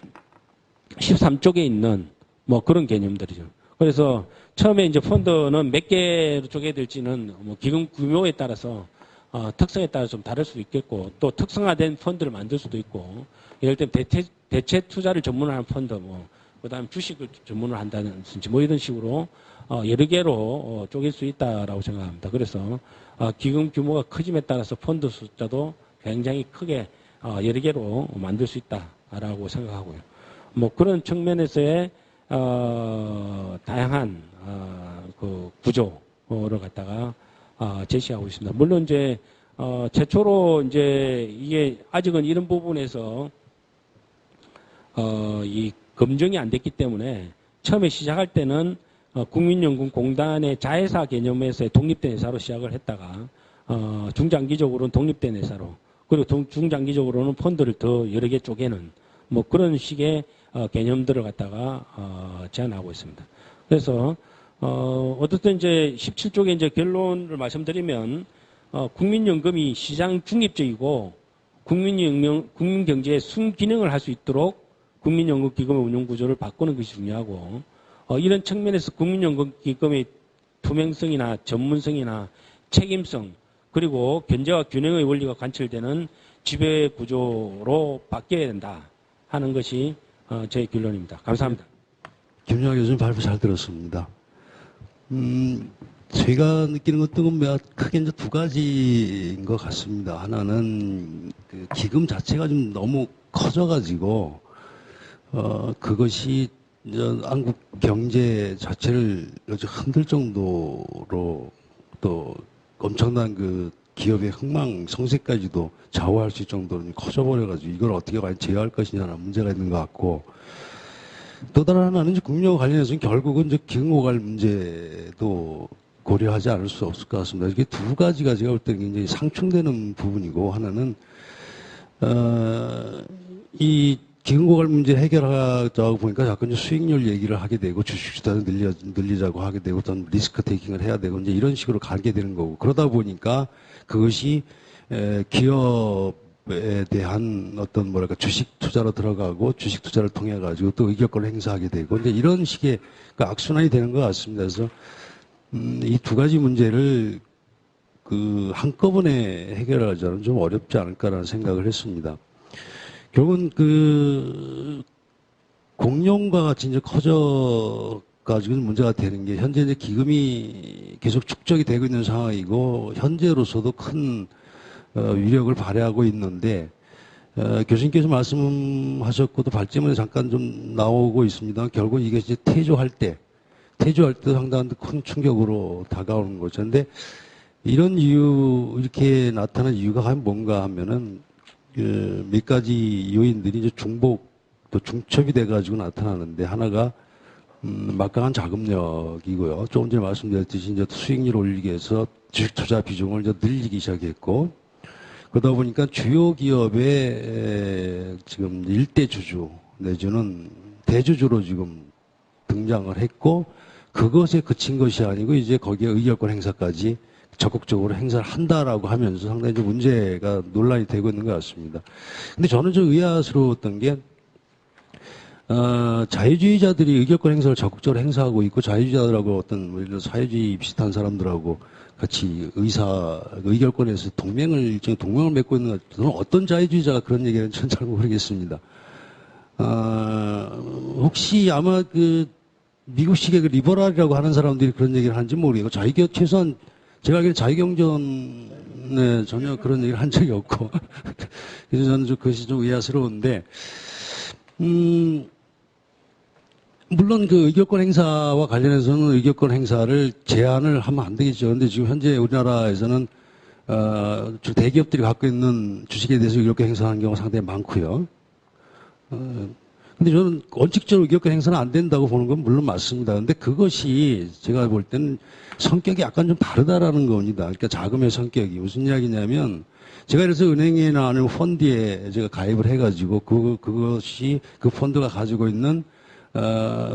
13쪽에 있는 뭐 그런 개념들이죠. 그래서 처음에 이제 펀드는 몇 개로 쪼개될지는 뭐 기금 규모에 따라서 특성에 따라 좀 다를 수도 있겠고 또 특성화된 펀드를 만들 수도 있고 예를 들면 대체 투자를 전문화하는 펀드 뭐 그다음 주식을 전문을 한다든지 뭐 이런 식으로 여러 개로 쪼갤 수 있다라고 생각합니다. 그래서 기금 규모가 커짐에 따라서 펀드 숫자도 굉장히 크게 여러 개로 만들 수 있다라고 생각하고요. 뭐 그런 측면에서의 다양한 그 구조를 갖다가 제시하고 있습니다. 물론 이제 최초로 이제 이게 아직은 이런 부분에서 이 검증이 안 됐기 때문에 처음에 시작할 때는 국민연금공단의 자회사 개념에서의 독립된 회사로 시작을 했다가 중장기적으로는 독립된 회사로 그리고 중장기적으로는 펀드를 더 여러 개 쪼개는 뭐 그런 식의 개념들을 갖다가 제안하고 있습니다. 그래서 어쨌든 이제 17쪽에 이제 결론을 말씀드리면 국민연금이 시장 중립적이고 국민 경제의 순기능을 할 수 있도록 국민연금 기금의 운영 구조를 바꾸는 것이 중요하고 이런 측면에서 국민연금 기금의 투명성이나 전문성이나 책임성 그리고 견제와 균형의 원리가 관철되는 지배 구조로 바뀌어야 된다 하는 것이 제 결론입니다. 감사합니다. 김영하 교수님 발표 잘 들었습니다. 제가 느끼는 것도 크게 이제 두 가지인 것 같습니다. 하나는 그 기금 자체가 좀 너무 커져가지고 그것이 한국 경제 자체를 흔들 정도로 또 엄청난 그 기업의 흥망성쇠까지도 좌우할 수 있을 정도로 커져버려가지고 이걸 어떻게 과연 제어할 것이냐는 문제가 있는 것 같고 또 다른 하나는 이제 국민연금 관련해서는 결국은 이제 기금고갈 문제도 고려하지 않을 수 없을 것 같습니다. 이게 두 가지가 제가 볼 때는 굉장히 상충되는 부분이고 하나는 이 기금고갈 문제 해결하자고 보니까 자꾸 이제 수익률 얘기를 하게 되고 주식 투자를 늘리자고 하게 되고 어떤 리스크 테이킹을 해야 되고 이제 이런 식으로 가게 되는 거고 그러다 보니까 그것이 기업의 기업에 대한 어떤 뭐랄까 주식 투자로 들어가고 주식 투자를 통해 가지고 또 의결권을 행사하게 되고 근데 이런 식의 그 악순환이 되는 것 같습니다. 그래서 이 두 가지 문제를 그 한꺼번에 해결하자는 좀 어렵지 않을까라는 생각을 했습니다. 결국은 그 공룡과 같이 이제 커져가지고 문제가 되는 게 현재 이제 기금이 계속 축적이 되고 있는 상황이고 현재로서도 큰 위력을 발휘하고 있는데 교수님께서 말씀하셨고 또 발제문에 잠깐 좀 나오고 있습니다. 결국 이게 이제 퇴조할 때 상당한 큰 충격으로 다가오는 거죠. 근데 이런 이렇게 나타난 이유가 과연 뭔가 하면은 몇 가지 요인들이 이제 중복 또 중첩이 돼가지고 나타나는데 하나가 막강한 자금력이고요. 조금 전에 말씀드렸듯이 이제 수익률 올리기 위해서 주식 투자 비중을 이제 늘리기 시작했고 그러다 보니까 주요 기업의 지금 일대 주주 내지는 대주주로 지금 등장을 했고 그것에 그친 것이 아니고 이제 거기에 의결권 행사까지 적극적으로 행사를 한다라고 하면서 상당히 좀 문제가 논란이 되고 있는 것 같습니다. 근데 저는 좀 의아스러웠던 게 자유주의자들이 의결권 행사를 적극적으로 행사하고 있고 자유주의자들하고 어떤 예를 들어 사회주의 비슷한 사람들하고 같이 의결권에서 일종의 동맹을 맺고 있는 것 같아요. 저는 어떤 자유주의자가 그런 얘기를 저는 잘 모르겠습니다. 혹시 아마 그 미국식의 그 리버럴이라고 하는 사람들이 그런 얘기를 하는지 모르겠고 최소한 제가 알기로는 자유경전에 전혀 그런 얘기를 한 적이 없고 그래서 저는 그것이 좀 의아스러운데 물론 그 의결권 행사와 관련해서는 의결권 행사를 제한을 하면 안 되겠죠. 그런데 지금 현재 우리나라에서는 주 대기업들이 갖고 있는 주식에 대해서 의결권 행사하는 경우가 상당히 많고요. 근데 저는 원칙적으로 의결권 행사는 안 된다고 보는 건 물론 맞습니다. 근데 그것이 제가 볼 때는 성격이 약간 좀 다르다라는 겁니다. 그러니까 자금의 성격이 무슨 이야기냐면 제가 그래서 은행이나 아니면 펀드에 제가 가입을 해가지고 그것이 그 펀드가 가지고 있는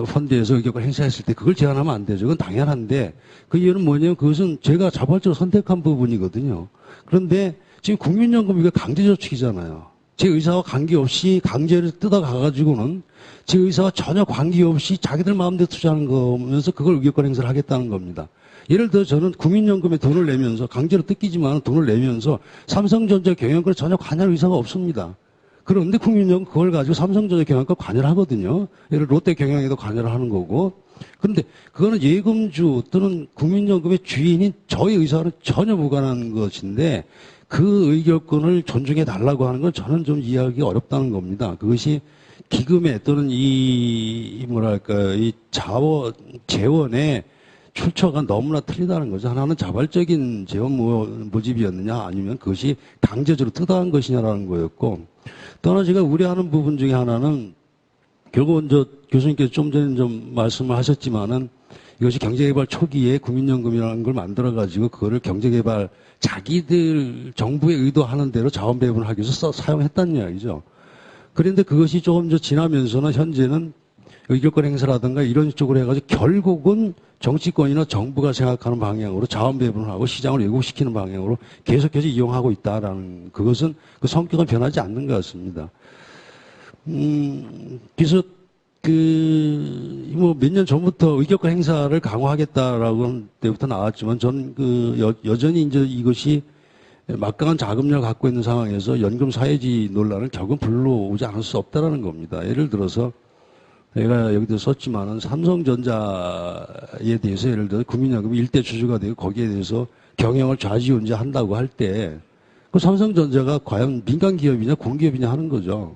펀드에서 의결권 행사했을 때 그걸 제한하면 안 되죠. 그건 당연한데 그 이유는 뭐냐면 그것은 제가 자발적으로 선택한 부분이거든요. 그런데 지금 국민연금 이거 강제저축이잖아요. 제 의사와 관계없이 강제를 뜯어가가지고는 제 의사와 전혀 관계없이 자기들 마음대로 투자하는 거면서 그걸 의결권 행사를 하겠다는 겁니다. 예를 들어 저는 국민연금에 돈을 내면서 강제로 뜯기지만 돈을 내면서 삼성전자 경영권에 전혀 관여할 의사가 없습니다. 그런데 국민연금 그걸 가지고 삼성전자 경영권 관여를 하거든요. 예를 들어 롯데 경영에도 관여를 하는 거고. 그런데 그거는 예금주 또는 국민연금의 주인인 저의 의사와는 전혀 무관한 것인데 그 의결권을 존중해 달라고 하는 건 저는 좀 이해하기 어렵다는 겁니다. 그것이 기금에 또는 이 재원의 출처가 너무나 틀리다는 거죠. 하나는 자발적인 재원 모집이었느냐 아니면 그것이 강제적으로 뜯어간 것이냐라는 거였고 또 하나 제가 우려하는 부분 중에 하나는 결국은 교수님께서 좀 전에 좀 말씀을 하셨지만은 이것이 경제개발 초기에 국민연금이라는 걸 만들어가지고 그거를 경제개발 자기들 정부에 의도하는 대로 자원 배분을 하기 위해서 사용했다는 이야기죠. 그런데 그것이 조금 더 지나면서는 현재는 의결권 행사라든가 이런 쪽으로 해가지고 결국은 정치권이나 정부가 생각하는 방향으로 자원 배분을 하고 시장을 왜곡시키는 방향으로 계속해서 이용하고 있다라는 그것은 그 성격은 변하지 않는 것 같습니다. 그래서 몇 년 전부터 의결권 행사를 강화하겠다라고 한 때부터 나왔지만 저는 여전히 이제 이것이 막강한 자금력을 갖고 있는 상황에서 연금 사회주의 논란을 결국은 불러오지 않을 수 없다라는 겁니다. 예를 들어서 제가 여기도 썼지만은 삼성전자에 대해서 예를 들어 국민연금이 일대 주주가 되고 거기에 대해서 경영을 좌지우지한다고 할 때 그 삼성전자가 과연 민간 기업이냐 공기업이냐 하는 거죠.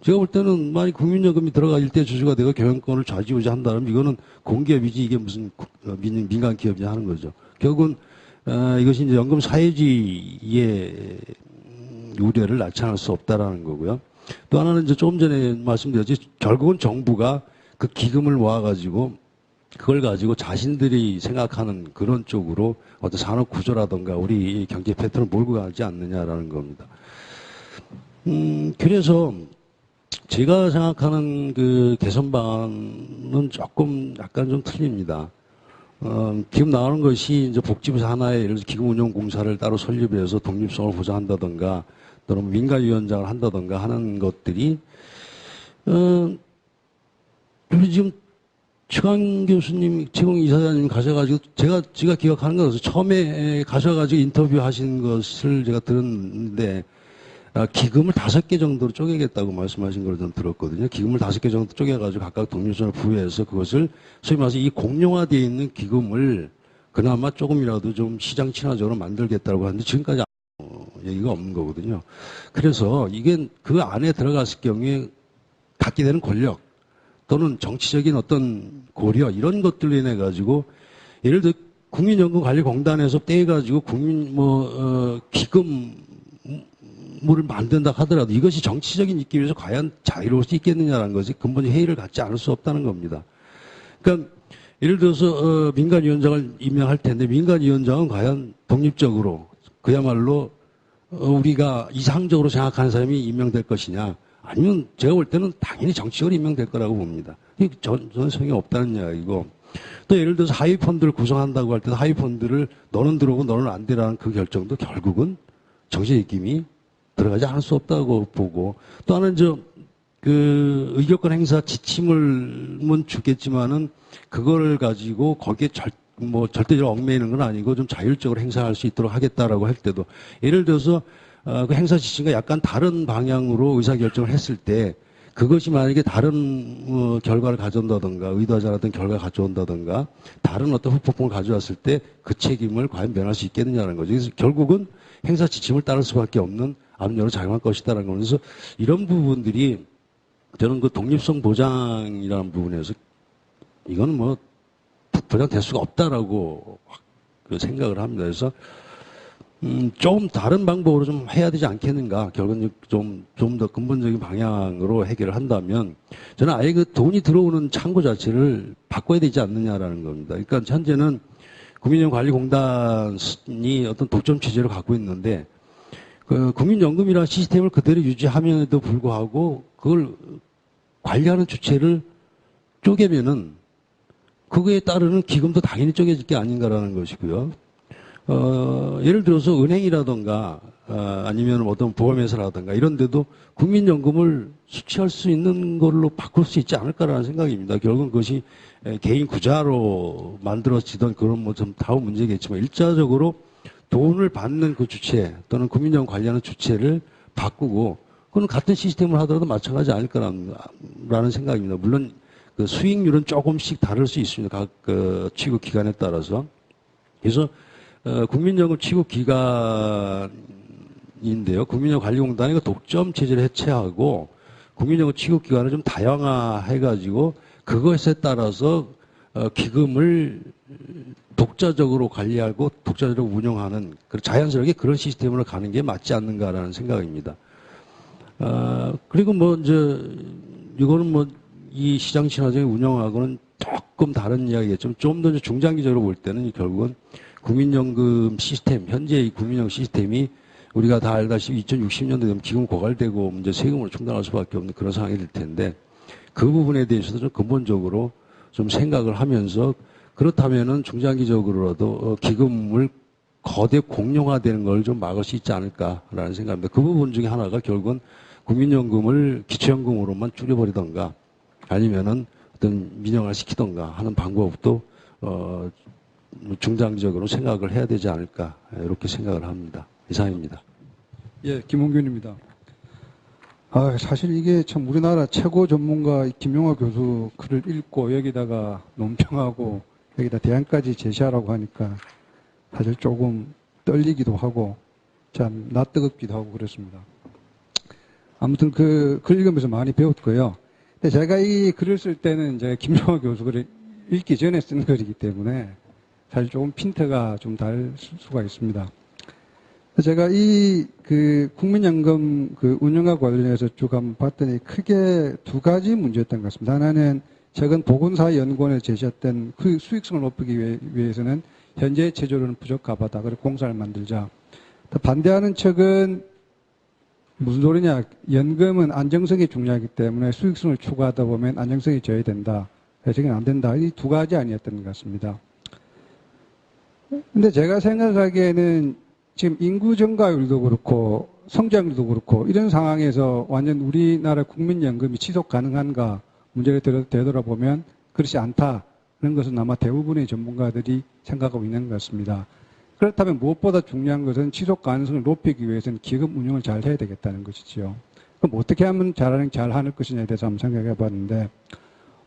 제가 볼 때는 만약 국민연금이 들어가 일대 주주가 되고 경영권을 좌지우지한다면 이거는 공기업이지 이게 무슨 민간 기업이냐 하는 거죠. 결국은 이것이 이제 연금 사회주의의 우려를 나타낼 수 없다라는 거고요. 또 하나는 이제 조금 전에 말씀드렸지 결국은 정부가 그 기금을 모아가지고 그걸 가지고 자신들이 생각하는 그런 쪽으로 어떤 산업 구조라든가 우리 경제 패턴을 몰고 가지 않느냐라는 겁니다. 그래서 제가 생각하는 그 개선 방안은 조금 약간 좀 틀립니다. 지금 나오는 것이 이제 복지부 산하에 예를 들어서 기금운용공사를 따로 설립해서 독립성을 보장한다든가 또는 민간위원장을 한다던가 하는 것들이 우리 지금 최강 교수님, 최강 이사장님 가셔가지고 제가 기억하는 것은 처음에 가셔가지고 인터뷰하신 것을 제가 들었는데 기금을 5개 정도로 쪼개겠다고 말씀하신 걸 좀 들었거든요. 기금을 5개 정도 쪼개가지고 각각 독립선을 부여해서 그것을 소위 말해서 이 공룡화되어 있는 기금을 그나마 조금이라도 좀 시장 친화적으로 만들겠다고 하는데 지금까지 얘기가 없는 거거든요. 그래서 이게 그 안에 들어갔을 경우에 갖게 되는 권력 또는 정치적인 어떤 고려 이런 것들로 인해 가지고 예를 들어 국민연금관리공단에서 떼가지고 기금을 만든다 하더라도 이것이 정치적인 입김에서 과연 자유로울 수 있겠느냐라는 것이 근본적 회의를 갖지 않을 수 없다는 겁니다. 그러니까 예를 들어서 민간위원장을 임명할 텐데 민간위원장은 과연 독립적으로 그야말로 우리가 이상적으로 생각하는 사람이 임명될 것이냐 아니면 제가 볼 때는 당연히 정치적으로 임명될 거라고 봅니다. 이게 전성이 없다는 이야기고 또 예를 들어서 하위펀드를 구성한다고 할 때도 하위펀드를 너는 들어오고 너는 안 되라는 그 결정도 결국은 정치적 입김이 들어가지 않을 수 없다고 보고 또 하나는 의결권 행사 지침을만 주겠지만은 그거를 가지고 거기에 절대적으로 얽매이는 건 아니고 좀 자율적으로 행사할 수 있도록 하겠다라고 할 때도 예를 들어서 그 행사 지침과 약간 다른 방향으로 의사결정을 했을 때 그것이 만약에 다른 결과를 가져온다든가 의도하지 않았던 결과를 가져온다든가 다른 어떤 후폭풍을 가져왔을 때 그 책임을 과연 면할 수 있겠느냐는 거죠. 그래서 결국은 행사 지침을 따를 수밖에 없는 압력으로 작용할 것이다라는 거면서 이런 부분들이 저는 그 독립성 보장이라는 부분에서 이거는 보장될 수가 없다라고 생각을 합니다. 그래서 좀 다른 방법으로 좀 해야 되지 않겠는가. 결국은 좀 더 근본적인 방향으로 해결을 한다면 저는 아예 그 돈이 들어오는 창구 자체를 바꿔야 되지 않느냐라는 겁니다. 그러니까 현재는 국민연금관리공단이 어떤 독점 체제를 갖고 있는데 그 국민연금이라는 시스템을 그대로 유지하면에도 불구하고 그걸 관리하는 주체를 쪼개면은 그거에 따르는 기금도 당연히 쪼개질 게 아닌가라는 것이고요. 예를 들어서 은행이라던가 아니면 어떤 보험회사라던가 이런 데도 국민연금을 수취할 수 있는 걸로 바꿀 수 있지 않을까라는 생각입니다. 결국은 그것이 개인 구자로 만들어지던 그런 좀 다음 문제겠지만 일차적으로 돈을 받는 그 주체 또는 국민연금 관리하는 주체를 바꾸고 그건 같은 시스템을 하더라도 마찬가지 아닐까라는 생각입니다. 물론 그 수익률은 조금씩 다를 수 있습니다. 각 취급 기관에 따라서. 그래서 국민연금 취급 기관인데요. 국민연금관리공단이 독점 체제를 해체하고 국민연금 취급 기관을 좀 다양화해가지고 그것에 따라서 기금을 독자적으로 관리하고 독자적으로 운영하는 자연스럽게 그런 시스템으로 가는 게 맞지 않는가라는 생각입니다. 그리고 이거는 이 시장 친화적인 운영하고는 조금 다른 이야기겠지만 좀 더 중장기적으로 볼 때는 결국은 국민연금 시스템, 현재 이 국민연금 시스템이 우리가 다 알다시피 2060년도 되면 기금 고갈되고 이제 세금으로 충당할 수밖에 없는 그런 상황이 될 텐데 그 부분에 대해서도 좀 근본적으로 좀 생각을 하면서 그렇다면은 중장기적으로라도 기금을 거대 공룡화되는 걸 좀 막을 수 있지 않을까라는 생각입니다. 그 부분 중에 하나가 결국은 국민연금을 기초연금으로만 줄여버리던가 아니면은 어떤 민영화시키던가 하는 방법도 중장기적으로 생각을 해야 되지 않을까 이렇게 생각을 합니다. 이상입니다. 예, 김홍균입니다. 사실 이게 참 우리나라 최고 전문가 김용화 교수 글을 읽고 여기다가 논평하고 여기다 대안까지 제시하라고 하니까 사실 조금 떨리기도 하고 참 낯뜨겁기도 하고 그렇습니다. 아무튼 그 글 읽으면서 많이 배웠고요. 근데 제가 이 글을 쓸 때는 이제 김용화 교수 글을 읽기 전에 쓴 글이기 때문에 사실 조금 핀트가 좀 다를 수가 있습니다. 제가 국민연금 운영과 관련해서 쭉 한번 봤더니 크게 두 가지 문제였던 것 같습니다. 하나는 최근 보건사연구원에 제시했던 그 수익성을 높이기 위해서는 현재 체제로는 부적합하다. 그리고 공사를 만들자. 반대하는 측은 무슨 소리냐. 연금은 안정성이 중요하기 때문에 수익성을 추구하다 보면 안정성이 저해된다. 저게 안 된다. 이 두 가지 아니었던 것 같습니다. 근데 제가 생각하기에는 지금 인구 증가율도 그렇고 성장률도 그렇고 이런 상황에서 완전 우리나라 국민연금이 지속 가능한가 문제를 되돌아보면 그렇지 않다는 것은 아마 대부분의 전문가들이 생각하고 있는 것 같습니다. 그렇다면 무엇보다 중요한 것은 지속 가능성을 높이기 위해서는 기금 운영을 잘 해야 되겠다는 것이지요. 그럼 어떻게 하면 잘 하는 것이냐에 대해서 한번 생각해 봤는데,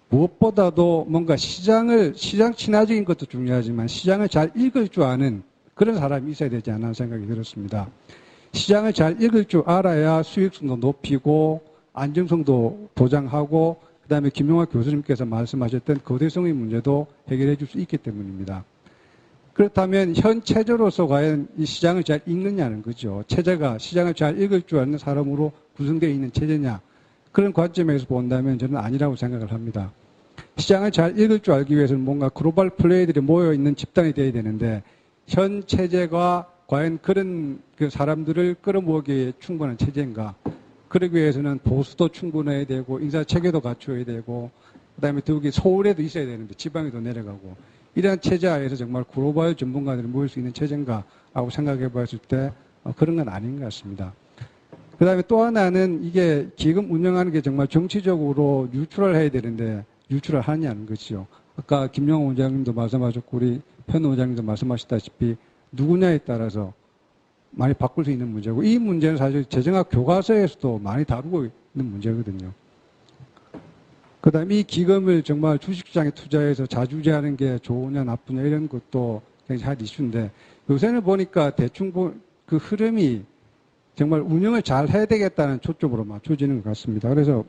무엇보다도 뭔가 시장 친화적인 것도 중요하지만 시장을 잘 읽을 줄 아는 그런 사람이 있어야 되지 않나 생각이 들었습니다. 시장을 잘 읽을 줄 알아야 수익성도 높이고 안정성도 보장하고 그다음에 김용학 교수님께서 말씀하셨던 거대성의 문제도 해결해 줄 수 있기 때문입니다. 그렇다면 현 체제로서 과연 이 시장을 잘 읽느냐는 거죠. 체제가 시장을 잘 읽을 줄 아는 사람으로 구성되어 있는 체제냐. 그런 관점에서 본다면 저는 아니라고 생각을 합니다. 시장을 잘 읽을 줄 알기 위해서는 뭔가 글로벌 플레이들이 모여있는 집단이 되어야 되는데 현 체제가 과연 그런 그 사람들을 끌어모으기에 충분한 체제인가. 그러기 위해서는 보수도 충분해야 되고 인사체계도 갖춰야 되고 그다음에 더욱이 서울에도 있어야 되는데 지방에도 내려가고 이러한 체제 하에서 정말 글로벌 전문가들이 모일 수 있는 체제인가 하고 생각해 봤을 때 그런 건 아닌 것 같습니다. 그 다음에 또 하나는 이게 기금 운영하는 게 정말 정치적으로 뉴트럴해야 되는데 뉴트럴 하냐는 거죠. 아까 김영호 원장님도 말씀하셨고 우리 현 원장님도 말씀하셨다시피 누구냐에 따라서 많이 바꿀 수 있는 문제고 이 문제는 사실 재정학 교과서에서도 많이 다루고 있는 문제거든요. 그 다음에 이 기금을 정말 주식시장에 투자해서 자주제하는 게 좋으냐 나쁘냐 이런 것도 굉장히 핫 이슈인데 요새는 보니까 대충 그 흐름이 정말 운영을 잘 해야 되겠다는 초점으로 맞춰지는 것 같습니다. 그래서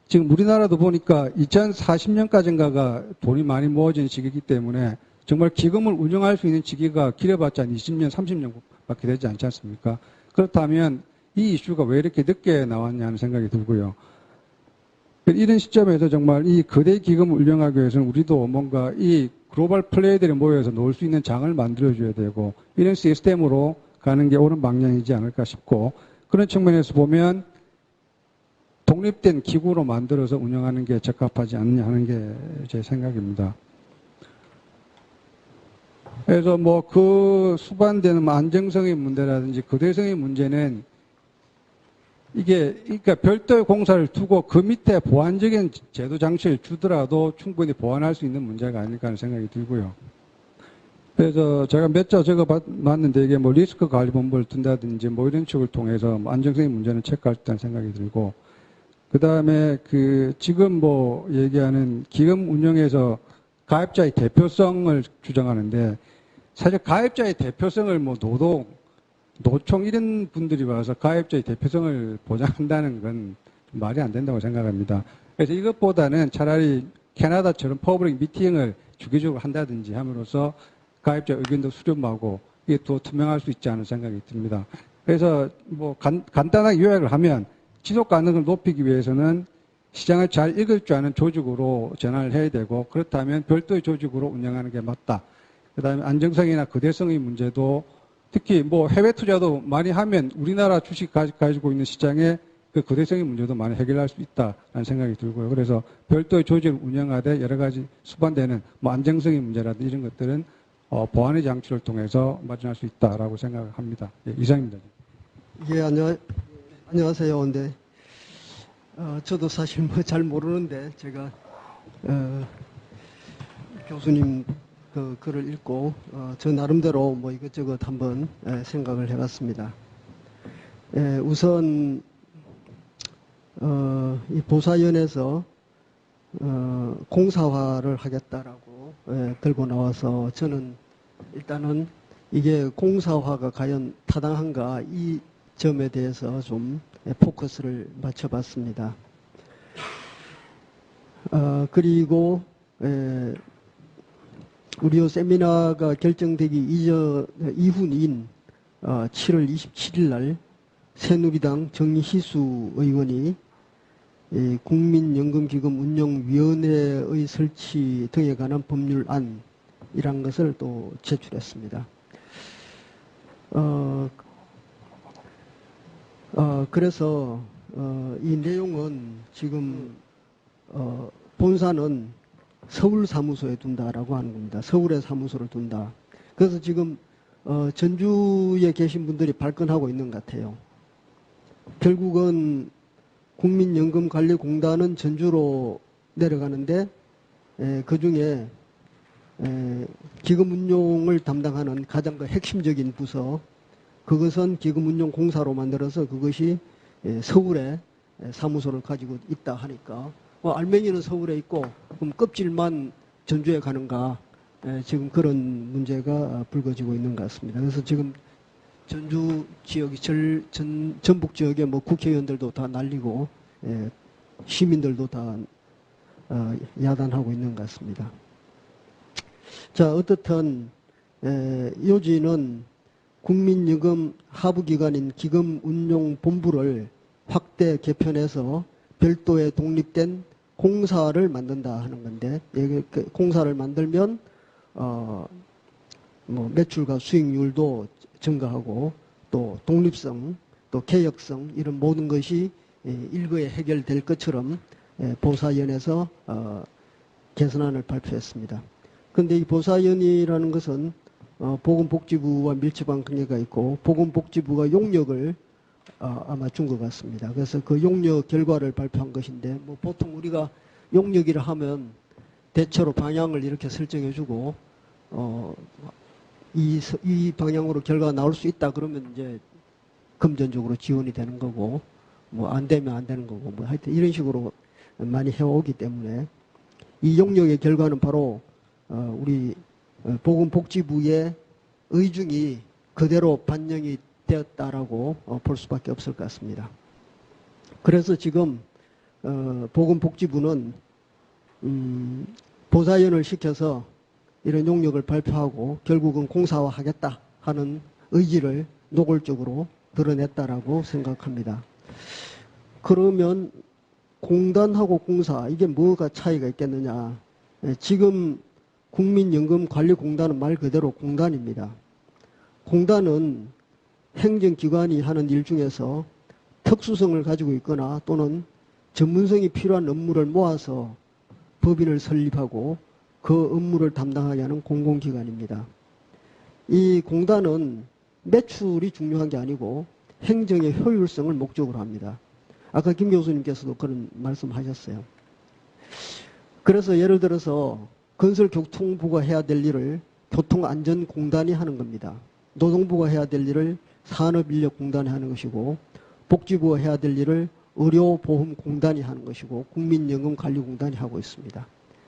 지금 우리나라도 보니까 2040년까지인가가 돈이 많이 모아진 시기이기 때문에 정말 기금을 운영할 수 있는 시기가 길어봤자 20년, 30년밖에 되지 않지 않습니까? 그렇다면 이 이슈가 왜 이렇게 늦게 나왔냐는 생각이 들고요. 이런 시점에서 정말 이 거대 기금을 운영하기 위해서는 우리도 뭔가 이 글로벌 플레이들이 모여서 놓을 수 있는 장을 만들어줘야 되고 이런 시스템으로 가는 게 옳은 방향이지 않을까 싶고 그런 측면에서 보면 독립된 기구로 만들어서 운영하는 게 적합하지 않느냐 하는 게 제 생각입니다. 그래서 뭐 그 수반되는 안정성의 문제라든지 거대성의 문제는 이게 그러니까 별도의 공사를 두고 그 밑에 보완적인 제도 장치를 주더라도 충분히 보완할 수 있는 문제가 아닐까 하는 생각이 들고요. 그래서 제가 몇 자 적어봤는데 이게 뭐 리스크 관리본부를 둔다든지 뭐 이런 쪽을 통해서 안정성의 문제는 체크할 수 있다는 생각이 들고 그 다음에 그 지금 뭐 얘기하는 기금 운영에서 가입자의 대표성을 주장하는데 사실 가입자의 대표성을 뭐 노총 이런 분들이 와서 가입자의 대표성을 보장한다는 건 말이 안 된다고 생각합니다. 그래서 이것보다는 차라리 캐나다처럼 퍼블릭 미팅을 주기적으로 한다든지 함으로써 가입자 의견도 수렴하고 이게 더 투명할 수 있지 않은 생각이 듭니다. 그래서 뭐 간단하게 요약을 하면 지속 가능성을 높이기 위해서는 시장을 잘 읽을 줄 아는 조직으로 전환을 해야 되고 그렇다면 별도의 조직으로 운영하는 게 맞다. 그다음에 안정성이나 거대성의 문제도 특히 뭐 해외 투자도 많이 하면 우리나라 주식 가지고 있는 시장에 그 거대성의 문제도 많이 해결할 수 있다라는 생각이 들고요. 그래서 별도의 조직을 운영하되 여러 가지 수반되는 뭐 안정성의 문제라든지 이런 것들은 보완의 장치를 통해서 마련할 수 있다라고 생각합니다. 예, 이상입니다. 예, 안녕하세요. 근데 저도 사실 뭐 잘 모르는데 제가 교수님 그 글을 읽고 저 나름대로 뭐 이것저것 한번 생각을 해봤습니다. 우선 이 보사연에서 공사화를 하겠다라고 들고 나와서 저는 일단은 이게 공사화가 과연 타당한가 이 점에 대해서 좀 포커스를 맞춰봤습니다. 그리고 우리 요 세미나가 결정되기 이후인 7월 27일 날 새누리당 정희수 의원이 국민연금기금운용위원회의 설치 등에 관한 법률안이란 것을 또 제출했습니다. 그래서 이 내용은 지금 본사는 서울 사무소에 둔다라고 하는 겁니다. 서울에 사무소를 둔다. 그래서 지금 전주에 계신 분들이 발끈하고 있는 것 같아요. 결국은 국민연금관리공단은 전주로 내려가는데 그 중에 기금운용을 담당하는 가장 그 핵심적인 부서, 그것은 기금운용공사로 만들어서 그것이 서울에 사무소를 가지고 있다 하니까 알맹이는 서울에 있고 그럼 껍질만 전주에 가는가, 지금 그런 문제가 불거지고 있는 것 같습니다. 그래서 지금 전주 지역이 전북 지역의 뭐 국회의원들도 다 날리고 시민들도 다 야단하고 있는 것 같습니다. 자, 어떻든 요지는 국민연금 하부기관인 기금운용본부를 확대 개편해서 별도의 독립된 공사를 만든다 하는 건데, 공사를 만들면 뭐 매출과 수익률도 증가하고 또 독립성, 또 개혁성, 이런 모든 것이 일거에 해결될 것처럼 보사연에서 개선안을 발표했습니다. 그런데 이 보사연이라는 것은 보건복지부와 밀접한 관계가 있고 보건복지부가 용역을 아마 준 것 같습니다. 그래서 그 용역 결과를 발표한 것인데, 뭐 보통 우리가 용역이라 하면 대체로 방향을 이렇게 설정해주고 이 방향으로 결과가 나올 수 있다 그러면 이제 금전적으로 지원이 되는 거고, 뭐 안 되면 안 되는 거고, 뭐 하여튼 이런 식으로 많이 해오기 때문에 이 용역의 결과는 바로 우리 보건복지부의 의중이 그대로 반영이 되었다라고 볼 수밖에 없을 것 같습니다. 그래서 지금 보건복지부는 보사연을 시켜서 이런 용역을 발표하고 결국은 공사화하겠다 하는 의지를 노골적으로 드러냈다라고 생각합니다. 그러면 공단하고 공사, 이게 뭐가 차이가 있겠느냐? 지금 국민연금관리공단은 말 그대로 공단입니다. 공단은 행정기관이 하는 일 중에서 특수성을 가지고 있거나 또는 전문성이 필요한 업무를 모아서 법인을 설립하고 그 업무를 담당하게 하는 공공기관입니다. 이 공단은 매출이 중요한 게 아니고 행정의 효율성을 목적으로 합니다. 아까 김 교수님께서도 그런 말씀하셨어요. 그래서 예를 들어서 건설교통부가 해야 될 일을 교통안전공단이 하는 겁니다. 노동부가 해야 될 일을 산업인력공단이 하는 것이고, 복지부가 해야 될 일을 의료보험공단이 하는 것이고, 국민연금관리공단이 하고 있습니다.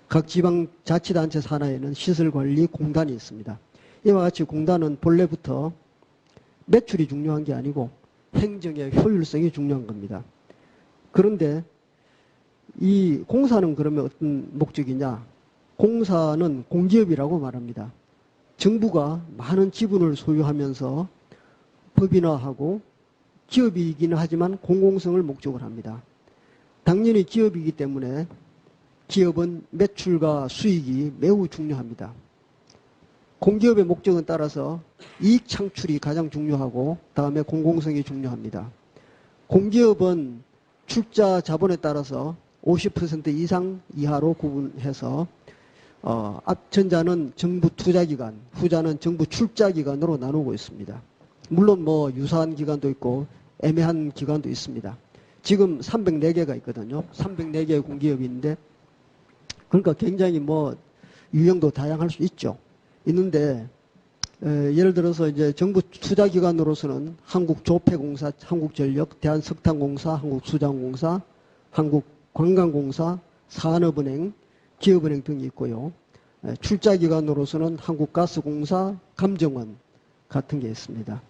각 지방자치단체 산하에는 시설관리공단이 있습니다. 이와 같이 공단은 본래부터 매출이 중요한 게 아니고 행정의 효율성이 중요한 겁니다. 그런데 이 공사는 그러면 어떤 목적이냐? 공사는 공기업이라고 말합니다. 정부가 많은 지분을 소유하면서 법인화하고 기업이기는 하지만 공공성을 목적으로 합니다. 당연히 기업이기 때문에 기업은 매출과 수익이 매우 중요합니다. 공기업의 목적은 따라서 이익 창출이 가장 중요하고 다음에 공공성이 중요합니다. 공기업은 출자 자본에 따라서 50% 이상 이하로 구분해서 앞전자는 정부 투자기관, 후자는 정부 출자기관으로 나누고 있습니다. 물론 뭐 유사한 기관도 있고 애매한 기관도 있습니다. 지금 304개가 있거든요. 304개의 공기업이 있는데, 그러니까 굉장히 뭐 유형도 다양할 수 있죠. 있는데 예를 들어서 이제 정부 투자기관으로서는 한국조폐공사, 한국전력, 대한석탄공사, 한국수자원공사, 한국관광공사, 산업은행, 기업은행 등이 있고요. 출자기관으로서는 한국가스공사, 감정원 같은 게 있습니다.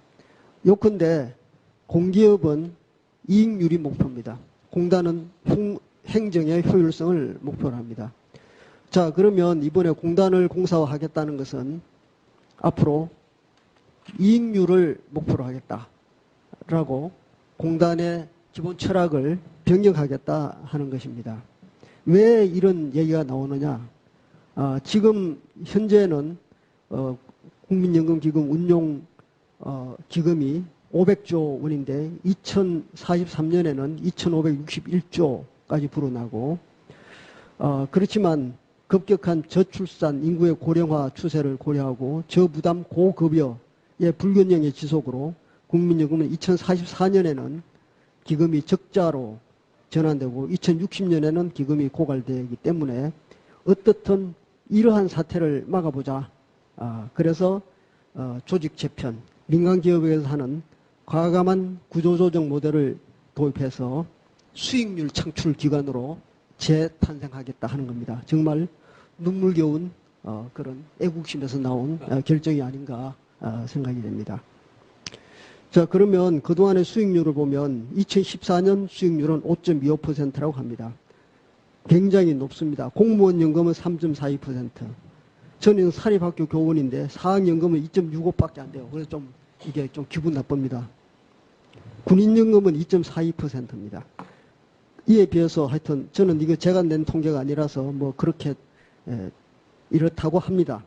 요컨대 공기업은 이익률이 목표입니다. 공단은 행정의 효율성을 목표로 합니다. 자, 그러면 이번에 공단을 공사화하겠다는 것은 앞으로 이익률을 목표로 하겠다라고 공단의 기본 철학을 변경하겠다 하는 것입니다. 왜 이런 얘기가 나오느냐? 지금 현재는 국민연금기금 운용 기금이 500조 원인데 2043년에는 2561조까지 불어나고, 그렇지만 급격한 저출산 인구의 고령화 추세를 고려하고 저부담 고급여 불균형의 지속으로 국민연금은 2044년에는 기금이 적자로 전환되고 2060년에는 기금이 고갈되기 때문에 어떻든 이러한 사태를 막아보자. 그래서 조직 재편, 민간 기업에서 하는 과감한 구조조정 모델을 도입해서 수익률 창출 기관으로 재탄생하겠다 하는 겁니다. 정말 눈물겨운 그런 애국심에서 나온 결정이 아닌가 생각이 됩니다. 자, 그러면 그동안의 수익률을 보면 2014년 수익률은 5.25%라고 합니다. 굉장히 높습니다. 공무원 연금은 3.42%. 저는 사립학교 교원인데 사학연금은 2.65밖에 안 돼요. 그래서 이게 좀 기분 나쁩니다. 군인연금은 2.42%입니다. 이에 비해서 하여튼 저는 이거 제가 낸 통계가 아니라서 뭐 그렇게 이렇다고 합니다.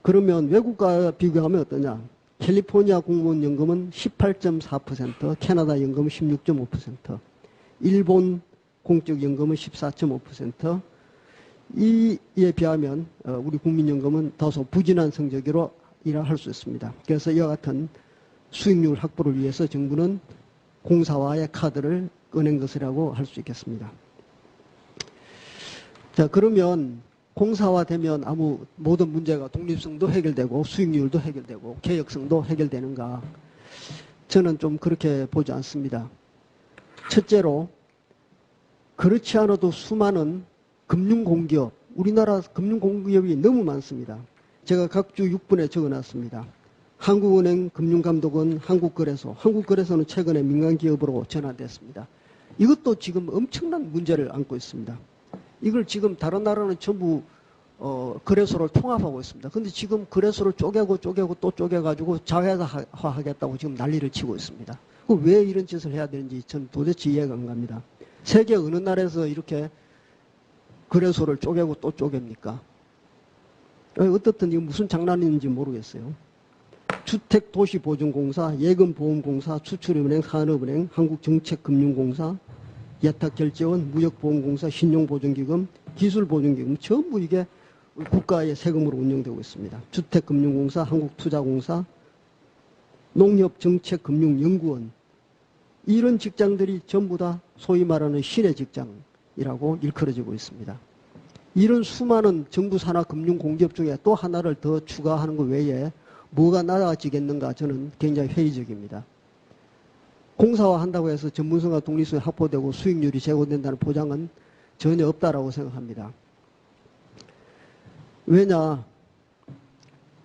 그러면 외국과 비교하면 어떠냐? 캘리포니아 공무원 연금은 18.4%, 캐나다 연금은 16.5%, 일본 공적 연금은 14.5%, 이에 비하면 우리 국민연금은 다소 부진한 성적으로 할 수 있습니다. 그래서 이와 같은 수익률 확보를 위해서 정부는 공사와의 카드를 꺼낸 것이라고 할 수 있겠습니다. 자, 그러면 공사화되면 모든 문제가 독립성도 해결되고 수익률도 해결되고 개혁성도 해결되는가? 저는 좀 그렇게 보지 않습니다. 첫째로 그렇지 않아도 수많은 금융공기업, 우리나라 금융공기업이 너무 많습니다. 제가 각주 6분에 적어놨습니다. 한국은행, 금융감독원, 한국거래소. 한국거래소는 최근에 민간기업으로 전환됐습니다. 이것도 지금 엄청난 문제를 안고 있습니다. 이걸 지금 다른 나라는 전부 거래소를 통합하고 있습니다. 근데 지금 거래소를 쪼개고 또 쪼개가지고 자회사화하겠다고 지금 난리를 치고 있습니다. 왜 이런 짓을 해야 되는지 저는 도대체 이해가 안 갑니다. 세계 어느 나라에서 이렇게 거래소를 쪼개고 또 쪼갭니까? 어떻든 이거 무슨 장난인지 모르겠어요. 주택도시보증공사, 예금보험공사, 수출은행, 산업은행, 한국정책금융공사, 예탁결제원, 무역보험공사, 신용보증기금, 기술보증기금 전부 이게 국가의 세금으로 운영되고 있습니다. 주택금융공사, 한국투자공사, 농협정책금융연구원 이런 직장들이 전부 다 소위 말하는 신의 직장이라고 일컬어지고 있습니다. 이런 수많은 정부 산하 금융공기업 중에 또 하나를 더 추가하는 것 외에 뭐가 나아지겠는가 저는 굉장히 회의적입니다. 공사화한다고 해서 전문성과 독립성이 확보되고 수익률이 제고된다는 보장은 전혀 없다라고 생각합니다. 왜냐?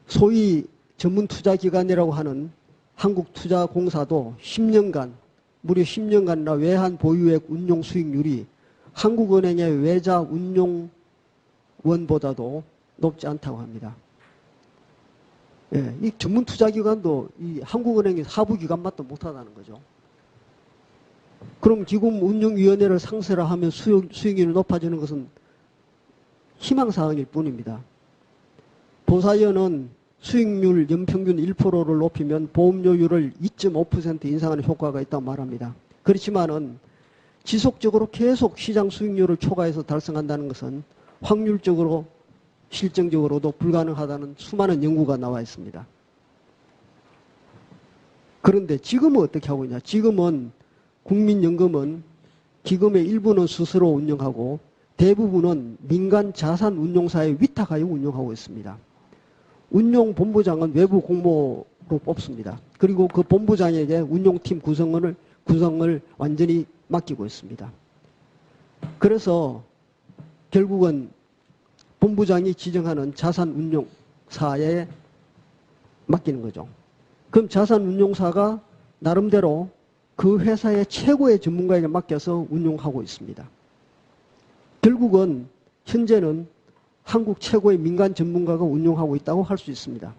소위 전문투자기관이라고 하는 한국투자공사도 10년간 무려 10년간이나 외환 보유액 운용 수익률이 한국은행의 외자 운용원보다도 높지 않다고 합니다. 예, 이 전문투자기관도 이 한국은행이 하부기관맛도 못하다는 거죠. 그럼 기금 운용위원회를 상세라 하면 수익률이 높아지는 것은 희망사항일 뿐입니다. 보사연은 수익률 연평균 1%를 높이면 보험료율을 2.5% 인상하는 효과가 있다고 말합니다. 그렇지만은 지속적으로 계속 시장 수익률을 초과해서 달성한다는 것은 확률적으로 실증적으로도 불가능하다는 수많은 연구가 나와 있습니다. 그런데 지금은 어떻게 하고 있냐? 지금은 국민연금은 기금의 일부는 스스로 운영하고 대부분은 민간 자산운용사에 위탁하여 운영하고 있습니다. 운용본부장은 외부 공모로 뽑습니다. 그리고 그 본부장에게 운용팀 구성을 완전히 맡기고 있습니다. 그래서 결국은 본부장이 지정하는 자산운용사에 맡기는 거죠. 그럼 자산운용사가 나름대로 그 회사의 최고의 전문가에게 맡겨서 운용하고 있습니다. 결국은 현재는 한국 최고의 민간 전문가가 운용하고 있다고 할 수 있습니다.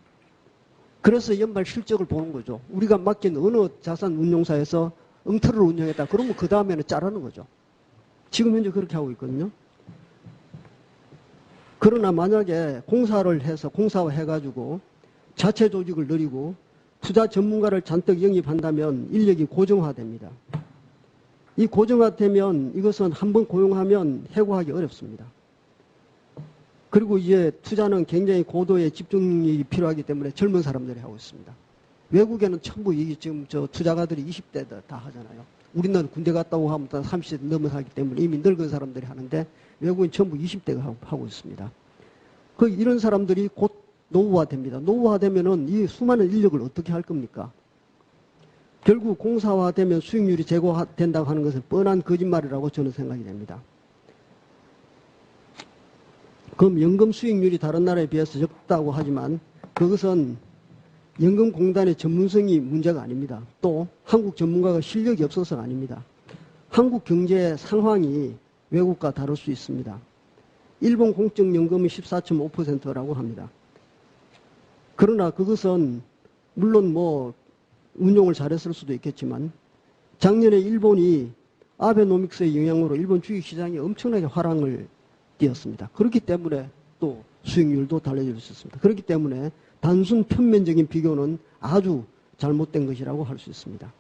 그래서 연말 실적을 보는 거죠. 우리가 맡긴 어느 자산운용사에서 엉터리를 운영했다. 그러면 그 다음에는 자르는 거죠. 지금 현재 그렇게 하고 있거든요. 그러나 만약에 공사화해가지고 자체 조직을 늘리고 투자 전문가를 잔뜩 영입한다면 인력이 고정화됩니다. 이 고정화되면 이것은 한번 고용하면 해고하기 어렵습니다. 그리고 이제 투자는 굉장히 고도의 집중력이 필요하기 때문에 젊은 사람들이 하고 있습니다. 외국에는 전부 이 지금 저 투자가들이 20대 다 하잖아요. 우리는 군대 갔다고 하면 다 30대 넘어서 하기 때문에 이미 늙은 사람들이 하는데 외국은 전부 20대가 하고 있습니다. 이런 사람들이 곧 노후화됩니다. 노후화되면은 이 수많은 인력을 어떻게 할 겁니까? 결국 공사화되면 수익률이 제고된다고 하는 것은 뻔한 거짓말이라고 저는 생각이 됩니다. 그럼 연금 수익률이 다른 나라에 비해서 적다고 하지만 그것은 연금공단의 전문성이 문제가 아닙니다. 또 한국 전문가가 실력이 없어서가 아닙니다. 한국 경제 상황이 외국과 다를 수 있습니다. 일본 공적연금은 14.5%라고 합니다. 그러나 그것은 물론 뭐 운용을 잘했을 수도 있겠지만 작년에 일본이 아베노믹스의 영향으로 일본 주식시장이 엄청나게 화랑을 띄었습니다. 그렇기 때문에 또 수익률도 달라질 수 있습니다. 그렇기 때문에 단순 편면적인 비교는 아주 잘못된 것이라고 할 수 있습니다.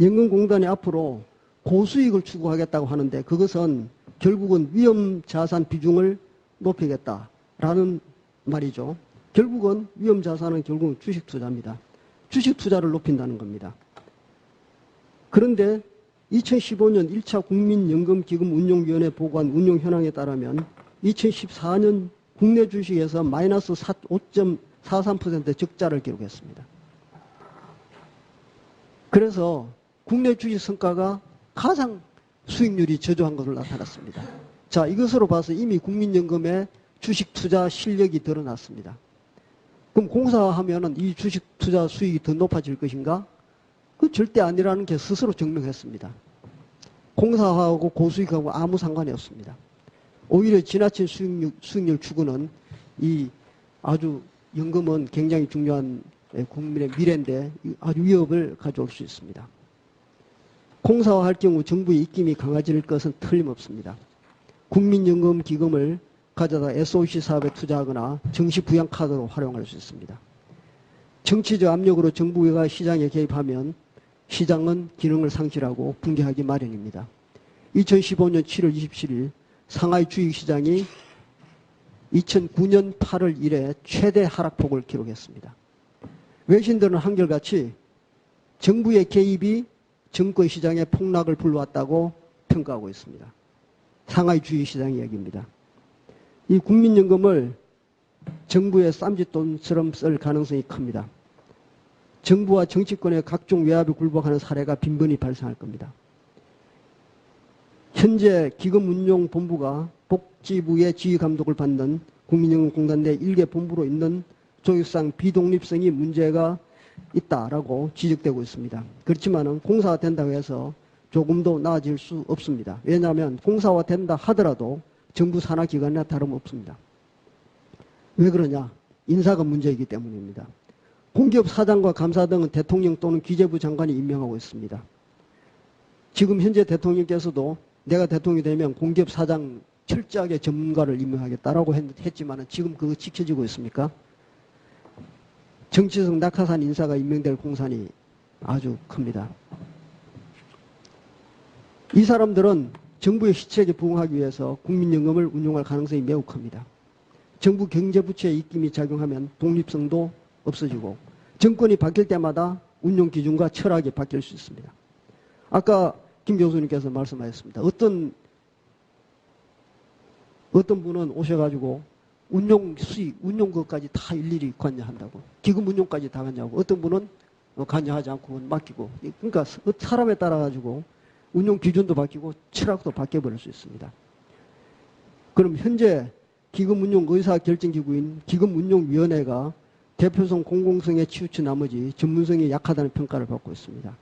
연금공단이 앞으로 고수익을 추구하겠다고 하는데 그것은 결국은 위험자산 비중을 높이겠다라는 말이죠. 결국은 위험자산은 결국은 주식투자입니다. 주식투자를 높인다는 겁니다. 그런데 2015년 1차 국민연금기금운용위원회 보고한 운용 현황에 따르면 2014년 국내 주식에서 마이너스 5.43% 적자를 기록했습니다. 그래서 국내 주식 성과가 가장 수익률이 저조한 것으로 나타났습니다. 자, 이것으로 봐서 이미 국민연금의 주식 투자 실력이 드러났습니다. 그럼 공사하면은 이 주식 투자 수익이 더 높아질 것인가? 그 절대 아니라는 게 스스로 증명했습니다. 공사하고 고수익하고 아무 상관이 없습니다. 오히려 지나친 수익률 추구는 이 아주 연금은 굉장히 중요한 국민의 미래인데 아주 위협을 가져올 수 있습니다. 공사화할 경우 정부의 입김이 강해질 것은 틀림없습니다. 국민연금 기금을 가져다 SOC 사업에 투자하거나 정시부양카드로 활용할 수 있습니다. 정치적 압력으로 정부가 시장에 개입하면 시장은 기능을 상실하고 붕괴하기 마련입니다. 2015년 7월 27일 상하이 주식시장이 2009년 8월 이래 최대 하락폭을 기록했습니다. 외신들은 한결같이 정부의 개입이 증권시장의 폭락을 불러왔다고 평가하고 있습니다. 상하이 주식시장 이야기입니다. 이 국민연금을 정부의 쌈짓돈처럼 쓸 가능성이 큽니다. 정부와 정치권의 각종 외압에 굴복하는 사례가 빈번히 발생할 겁니다. 현재 기금운용본부가 복지부의 지휘감독을 받는 국민연금공단 내 일개 본부로 있는 조직상 비독립성이 문제가 있다라고 지적되고 있습니다. 그렇지만 공사가 된다고 해서 조금도 나아질 수 없습니다. 왜냐하면 공사가 된다 하더라도 정부 산하 기관이나 다름없습니다. 왜 그러냐? 인사가 문제이기 때문입니다. 공기업 사장과 감사 등은 대통령 또는 기재부 장관이 임명하고 있습니다. 지금 현재 대통령께서도 내가 대통령이 되면 공기업 사장 철저하게 전문가를 임명하겠다라고 했지만 지금 그거 지켜지고 있습니까? 정치적 낙하산 인사가 임명될 공산이 아주 큽니다. 이 사람들은 정부의 시책에 부응하기 위해서 국민연금을 운용할 가능성이 매우 큽니다. 정부 경제부처의 입김이 작용하면 독립성도 없어지고 정권이 바뀔 때마다 운용 기준과 철학이 바뀔 수 있습니다. 아까 김 교수님께서 말씀하셨습니다. 어떤 분은 오셔가지고 운용 수익, 운용 것까지 다 일일이 관여한다고. 기금 운용까지 다 관여하고. 어떤 분은 관여하지 않고 맡기고. 그러니까 사람에 따라가지고 운용 기준도 바뀌고 철학도 바뀌어버릴 수 있습니다. 그럼 현재 기금운용 의사결정기구인 기금운용위원회가 대표성 공공성에 치우친 나머지 전문성이 약하다는 평가를 받고 있습니다.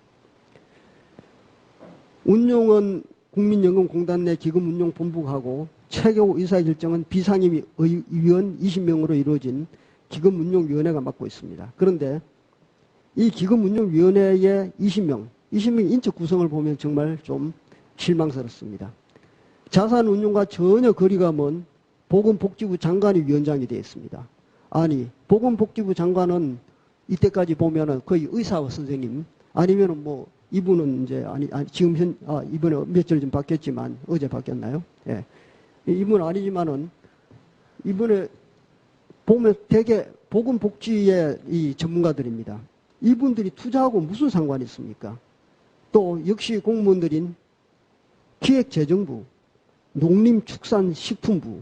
운용은 국민연금공단 내 기금운용본부가 하고 최고 의사결정은 비상임위 위원 20명으로 이루어진 기금운용위원회가 맡고 있습니다. 그런데 이 기금운용위원회의 20명 인적 구성을 보면 정말 좀 실망스럽습니다. 자산운용과 전혀 거리가 먼 보건복지부 장관이 위원장이 되어 있습니다. 아니, 보건복지부 장관은 이때까지 보면은 거의 의사 선생님 아니면은 뭐 이분은 이제 지금 이번에 며칠 좀 바뀌었지만 어제 바뀌었나요? 예. 이분은 아니지만은 이번에 보면 대개 보건복지의 이 전문가들입니다. 이분들이 투자하고 무슨 상관이 있습니까? 또 역시 공무원들인 기획재정부, 농림축산식품부,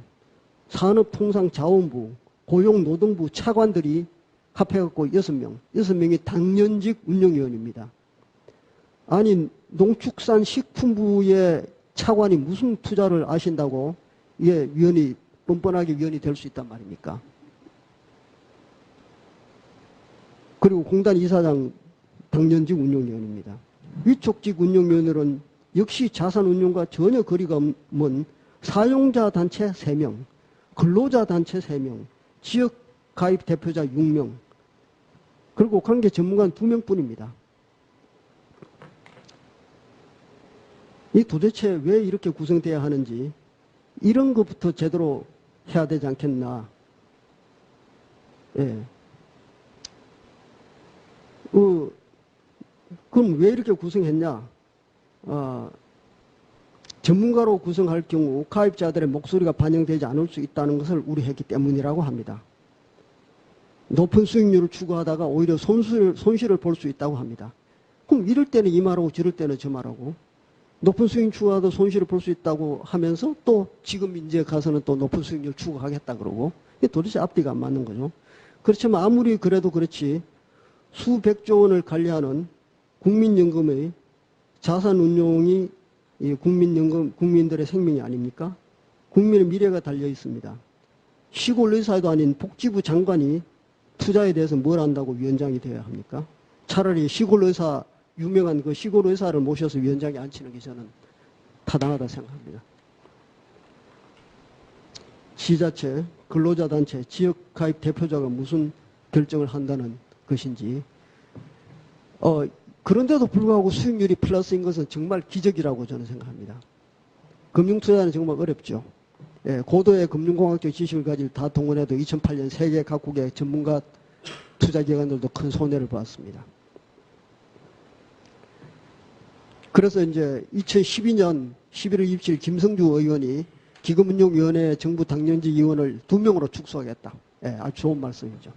산업통상자원부, 고용노동부 차관들이 합해갖고 6명, 6명이 당연직 운영위원입니다. 아니 농축산식품부의 차관이 무슨 투자를 아신다고 이게 위원이 뻔뻔하게 위원이 될 수 있단 말입니까? 그리고 공단 이사장 당연직 운영위원입니다. 위촉직 운영위원들은 역시 자산운용과 전혀 거리가 없는 사용자 단체 3명, 근로자 단체 3명, 지역 가입 대표자 6명, 그리고 관계 전문가는 2명뿐입니다. 이 도대체 왜 이렇게 구성돼야 하는지 이런 것부터 제대로 해야 되지 않겠나. 예. 그럼 왜 이렇게 구성했냐? 전문가로 구성할 경우 가입자들의 목소리가 반영되지 않을 수 있다는 것을 우려했기 때문이라고 합니다. 높은 수익률을 추구하다가 오히려 손실을 볼 수 있다고 합니다. 그럼 이럴 때는 이 말하고 저럴 때는 저 말하고 높은 수익 추구하다 손실을 볼 수 있다고 하면서 또 지금 이제 가서는 또 높은 수익률 추구하겠다 그러고 이게 도대체 앞뒤가 안 맞는 거죠. 그렇지만 아무리 그래도 그렇지 수백조 원을 관리하는 국민연금의 자산운용이 국민연금, 국민들의 생명이 아닙니까? 국민의 미래가 달려 있습니다. 시골 의사도 아닌 복지부 장관이 투자에 대해서 뭘 안다고 위원장이 되어야 합니까? 차라리 시골 의사, 유명한 그 시골 의사를 모셔서 위원장에 앉히는 게 저는 타당하다 생각합니다. 지자체, 근로자단체, 지역가입 대표자가 무슨 결정을 한다는 것인지 그런데도 불구하고 수익률이 플러스인 것은 정말 기적이라고 저는 생각합니다. 금융투자는 정말 어렵죠. 예, 고도의 금융공학적 지식을 가진 다 동원해도 2008년 세계 각국의 전문가 투자기관들도 큰 손해를 보았습니다. 그래서 이제 2012년 11월 27일 김성주 의원이 기금운용위원회 정부 당연직 위원을 2명으로 축소하겠다. 예, 아주 좋은 말씀이죠.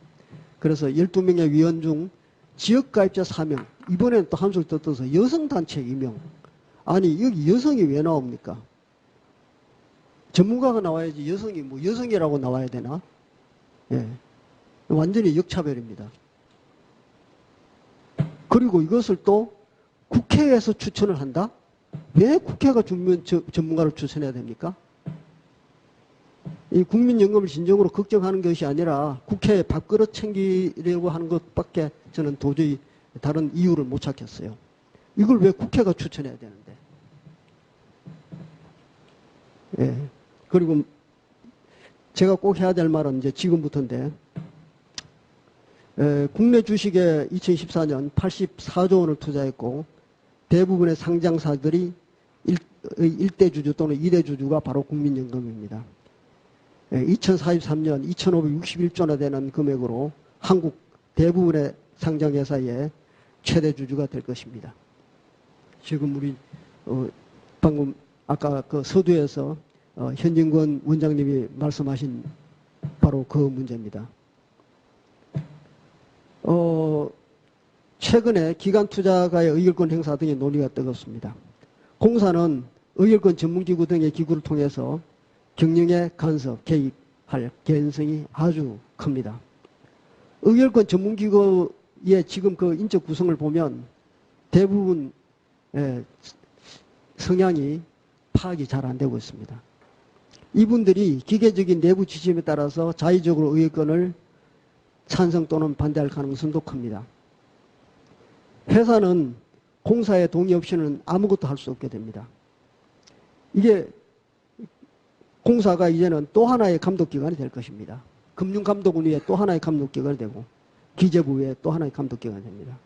그래서 12명의 위원 중 지역가입자 4명, 이번에는 또 한술 더 떠서 여성단체 2명. 아니 여기 여성이 왜 나옵니까? 전문가가 나와야지 여성이 뭐 여성이라고 나와야 되나? 예, 완전히 역차별입니다. 그리고 이것을 또 국회에서 추천을 한다? 왜 국회가 전문가를 추천해야 됩니까? 이 국민연금을 진정으로 걱정하는 것이 아니라 국회에 밥그릇 챙기려고 하는 것밖에 저는 도저히 다른 이유를 못 찾겠어요. 이걸 왜 국회가 추천해야 되는데. 예. 그리고 제가 꼭 해야 될 말은 이제 지금부터인데, 국내 주식에 2014년 84조 원을 투자했고, 대부분의 상장사들이 1대 주주 또는 2대 주주가 바로 국민연금입니다. 2043년 2,561조나 되는 금액으로 한국 대부분의 상장회사의 최대 주주가 될 것입니다. 지금 우리 방금 아까 그 서두에서 현진권 원장님이 말씀하신 바로 그 문제입니다. 최근에 기관투자가의 의결권 행사 등의 논의가 뜨겁습니다. 공사는 의결권 전문기구 등의 기구를 통해서 경영에 간섭, 개입할 개연성이 아주 큽니다. 의결권 전문기구의 지금 그 인적 구성을 보면 대부분 성향이 파악이 잘 안 되고 있습니다. 이분들이 기계적인 내부 지침에 따라서 자의적으로 의결권을 찬성 또는 반대할 가능성도 큽니다. 회사는 공사의 동의 없이는 아무것도 할 수 없게 됩니다. 이게 공사가 이제는 또 하나의 감독기관이 될 것입니다. 금융감독원 위에 또 하나의 감독기관이 되고 기재부 위에 또 하나의 감독기관이 됩니다.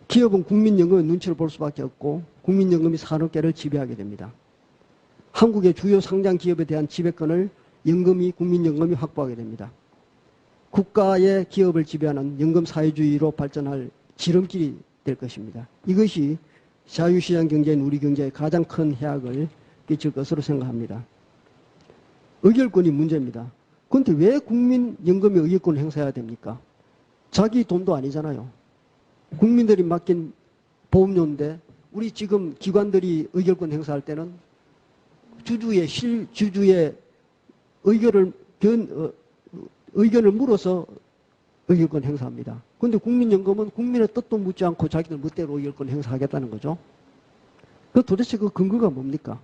기업은 국민연금의 눈치를 볼 수밖에 없고 국민연금이 산업계를 지배하게 됩니다. 한국의 주요 상장 기업에 대한 지배권을 연금이 국민연금이 확보하게 됩니다. 국가의 기업을 지배하는 연금사회주의로 발전할 지름길이 될 것입니다. 이것이 자유시장 경제인 우리 경제에 가장 큰 해악을 끼칠 것으로 생각합니다. 의결권이 문제입니다. 그런데 왜 국민연금에 의결권을 행사해야 됩니까? 자기 돈도 아니잖아요. 국민들이 맡긴 보험료인데 우리 지금 기관들이 의결권 행사할 때는 주주의 의견을 물어서 의결권 행사합니다. 그런데 국민연금은 국민의 뜻도 묻지 않고 자기들 멋대로 의결권 행사하겠다는 거죠. 도대체 그 근거가 뭡니까?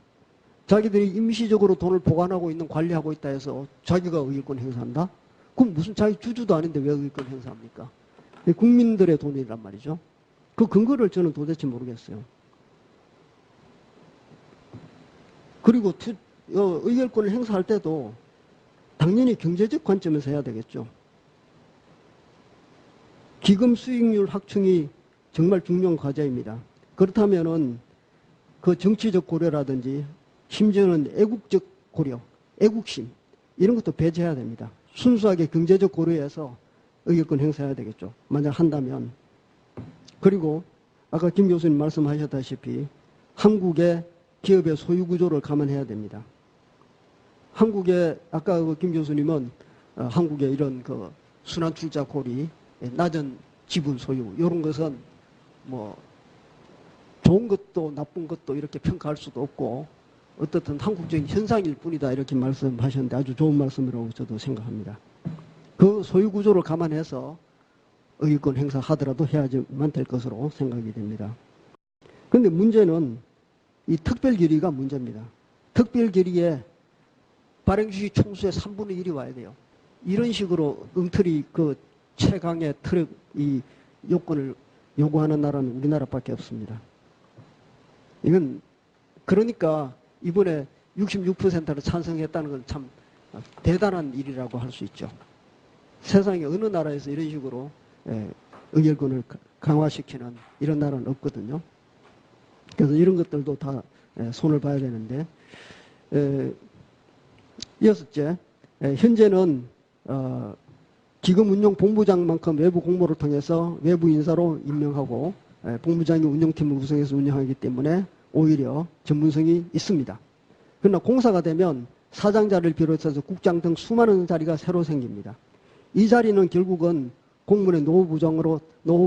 자기들이 임시적으로 돈을 보관하고 있는 관리하고 있다 해서 자기가 의결권 행사한다? 그럼 무슨 자기 주주도 아닌데 왜 의결권 행사합니까? 국민들의 돈이란 말이죠. 그 근거를 저는 도대체 모르겠어요. 그리고 의결권을 행사할 때도 당연히 경제적 관점에서 해야 되겠죠. 기금 수익률 확충이 정말 중요한 과제입니다. 그렇다면은 그 정치적 고려라든지 심지어는 애국적 고려, 애국심 이런 것도 배제해야 됩니다. 순수하게 경제적 고려해서 의결권 행사해야 되겠죠. 만약 한다면. 그리고 아까 김 교수님 말씀하셨다시피 한국의 기업의 소유 구조를 감안해야 됩니다. 한국의 아까 김 교수님은 한국의 이런 그 순환 출자 고리, 낮은 지분 소유 이런 것은 뭐 좋은 것도 나쁜 것도 이렇게 평가할 수도 없고 어떻든 한국적인 현상일 뿐이다 이렇게 말씀하셨는데 아주 좋은 말씀이라고 저도 생각합니다. 그 소유 구조를 감안해서 의결권 행사하더라도 해야지만 될 것으로 생각이 됩니다. 그런데 문제는 이 특별 결의가 문제입니다. 특별 결의에 발행주식 총수의 3분의 1이 와야 돼요. 이런 식으로 엉터리 그 최강의 트럭 이 요건을 요구하는 나라는 우리나라밖에 없습니다. 이건 그러니까 이번에 66%로 찬성했다는 건 참 대단한 일이라고 할 수 있죠. 세상에 어느 나라에서 이런 식으로 의결권을 강화시키는 이런 나라는 없거든요. 그래서 이런 것들도 다 손을 봐야 되는데 여섯째, 현재는 기금운용본부장만큼 외부 공모를 통해서 외부 인사로 임명하고 본부장이 운영팀을 구성해서 운영하기 때문에 오히려 전문성이 있습니다. 그러나 공사가 되면 사장자를 비롯해서 국장 등 수많은 자리가 새로 생깁니다. 이 자리는 결국은 공무원의 노후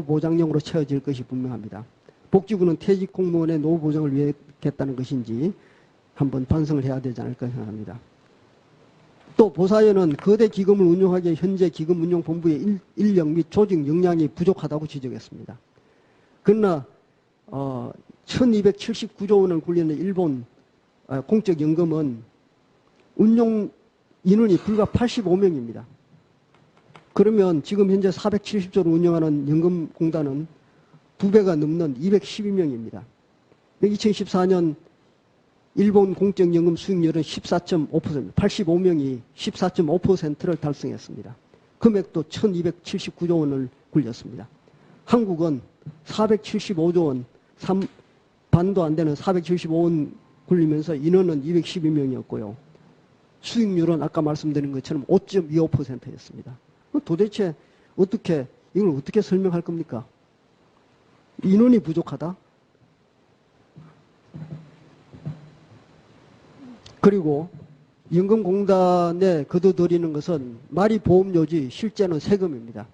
보장용으로 채워질 것이 분명합니다. 복지부는 퇴직 공무원의 노후 보장을 위해 했다는 것인지 한번 반성을 해야 되지 않을까 생각합니다. 또 보사연은 거대 기금을 운용하기에 현재 기금운용본부의 인력 및 조직 역량이 부족하다고 지적했습니다. 그러나 1279조 원을 굴리는 일본 공적연금은 운용 인원이 불과 85명입니다. 그러면 지금 현재 470조를 운영하는 연금공단은 2배가 넘는 212명입니다. 2014년 일본 공적연금 수익률은 14.5%, 85명이 14.5%를 달성했습니다. 금액도 1279조 원을 굴렸습니다. 한국은 475조 원, 반도 안 되는 475원 굴리면서 인원은 212명이었고요. 수익률은 아까 말씀드린 것처럼 5.25%였습니다. 도대체 이걸 어떻게 설명할 겁니까? 인원이 부족하다? 그리고 연금공단에 거둬들이는 것은 말이 보험료지 실제는 세금입니다.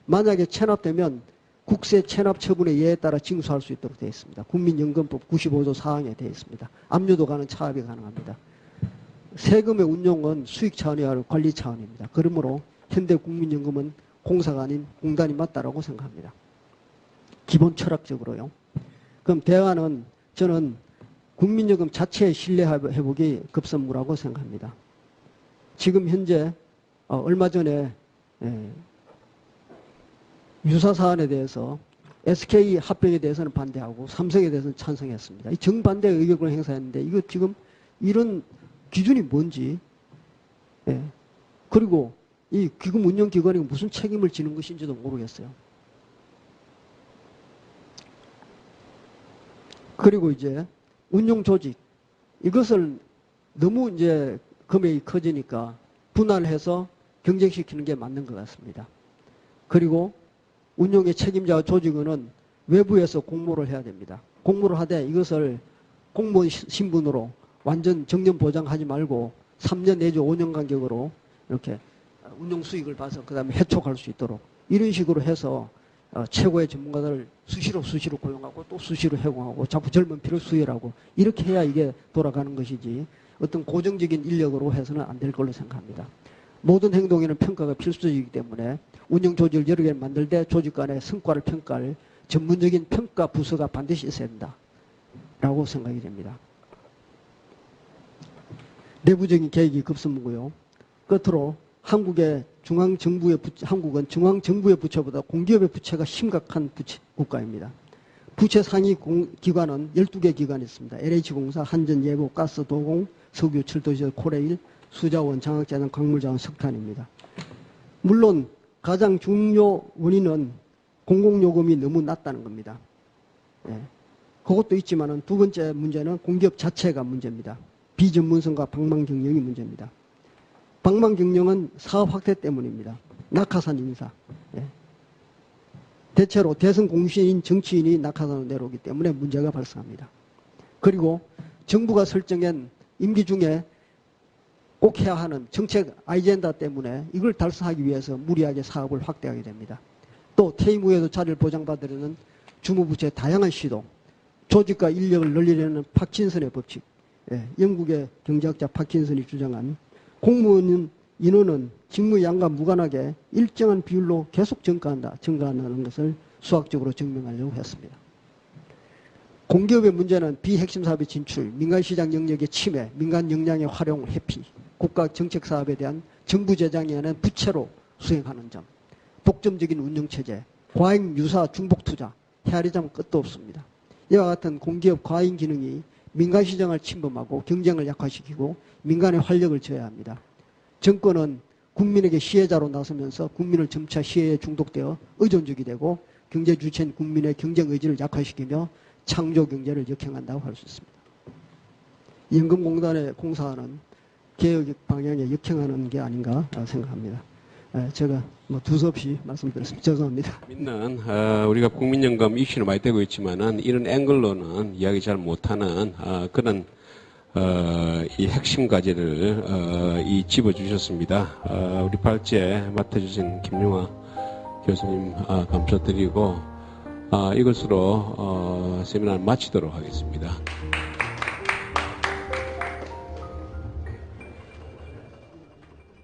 만약에 체납되면 국세 체납 처분의 예에 따라 징수할 수 있도록 되어 있습니다. 국민연금법 95조 4항에 되어 있습니다. 압류도 가능, 차압이 가능합니다. 세금의 운용은 수익 차원이 아니라 관리 차원입니다. 그러므로 현대 국민연금은 공사가 아닌 공단이 맞다라고 생각합니다. 기본 철학적으로요. 그럼 대안은 저는 국민연금 자체의 신뢰 회복이 급선무라고 생각합니다. 지금 현재 얼마 전에 유사 사안에 대해서 SK 합병에 대해서는 반대하고 삼성에 대해서는 찬성했습니다. 이 정반대 의견을 행사했는데 이거 지금 이런 기준이 뭔지 그리고 이 기금 운영기관이 무슨 책임을 지는 것인지도 모르겠어요. 그리고 이제 운용 조직 이것을 너무 이제 금액이 커지니까 분할해서 경쟁시키는 게 맞는 것 같습니다. 그리고 운용의 책임자와 조직원은 외부에서 공모를 해야 됩니다. 공모를 하되 이것을 공무원 신분으로 완전 정년 보장하지 말고 3년 내지 5년 간격으로 이렇게 운용 수익을 봐서 그다음에 해촉할 수 있도록 이런 식으로 해서 최고의 전문가들을 수시로 고용하고 또 수시로 해고하고 자꾸 젊은 피를 수혈하고 이렇게 해야 이게 돌아가는 것이지 어떤 고정적인 인력으로 해서는 안 될 걸로 생각합니다. 모든 행동에는 평가가 필수적이기 때문에 운영 조직을 여러 개를 만들 때 조직 간의 성과를 평가할 전문적인 평가 부서가 반드시 있어야 된다라고 생각이 됩니다. 내부적인 계획이 급선무고요. 끝으로 한국은 중앙정부의 부채보다 공기업의 부채가 심각한 국가입니다. 부채 상위 기관은 12개 기관이 있습니다. LH공사, 한전예보, 가스도공, 석유, 철도시설, 코레일, 수자원, 장학재단, 광물자원, 석탄입니다. 물론 가장 중요 원인은 공공요금이 너무 낮다는 겁니다. 예. 그것도 있지만은 두 번째 문제는 공기업 자체가 문제입니다. 비전문성과 방망경영이 문제입니다. 방망경영은 사업 확대 때문입니다. 낙하산 인사. 예. 대체로 대선 공신인 정치인이 낙하산으로 내려오기 때문에 문제가 발생합니다. 그리고 정부가 설정한 임기 중에 꼭 해야 하는 정책 아젠다 때문에 이걸 달성하기 위해서 무리하게 사업을 확대하게 됩니다. 또 퇴임 후에도 자리를 보장받으려는 주무부처의 다양한 시도, 조직과 인력을 늘리려는 파킨슨의 법칙, 영국의 경제학자 파킨슨이 주장한 공무원 인원은 직무 양과 무관하게 일정한 비율로 계속 증가한다는 것을 수학적으로 증명하려고 했습니다. 공기업의 문제는 비핵심 사업의 진출, 민간시장 영역의 침해, 민간 역량의 활용, 회피, 국가 정책 사업에 대한 정부 재정이 아닌 부채로 수행하는 점, 독점적인 운영체제, 과잉 유사 중복 투자, 헤아리자면 끝도 없습니다. 이와 같은 공기업 과잉 기능이 민간시장을 침범하고 경쟁을 약화시키고 민간의 활력을 저해합니다. 정권은 국민에게 시혜자로 나서면서 국민을 점차 시혜에 중독되어 의존적이 되고 경제 주체인 국민의 경쟁 의지를 약화시키며 창조 경제를 역행한다고 할 수 있습니다. 연금공단의 공사는 개혁 방향에 역행하는 게 아닌가 생각합니다. 제가 두서없이 말씀드렸습니다. 죄송합니다. 믿는 우리가 국민연금 이슈는 많이 되고 있지만은 이런 앵글로는 이야기 잘 못하는 그런 이 핵심 과제를 집어주셨습니다. 우리 발제 맡아주신 김용화 교수님 감사드리고 이것으로 세미나를 마치도록 하겠습니다.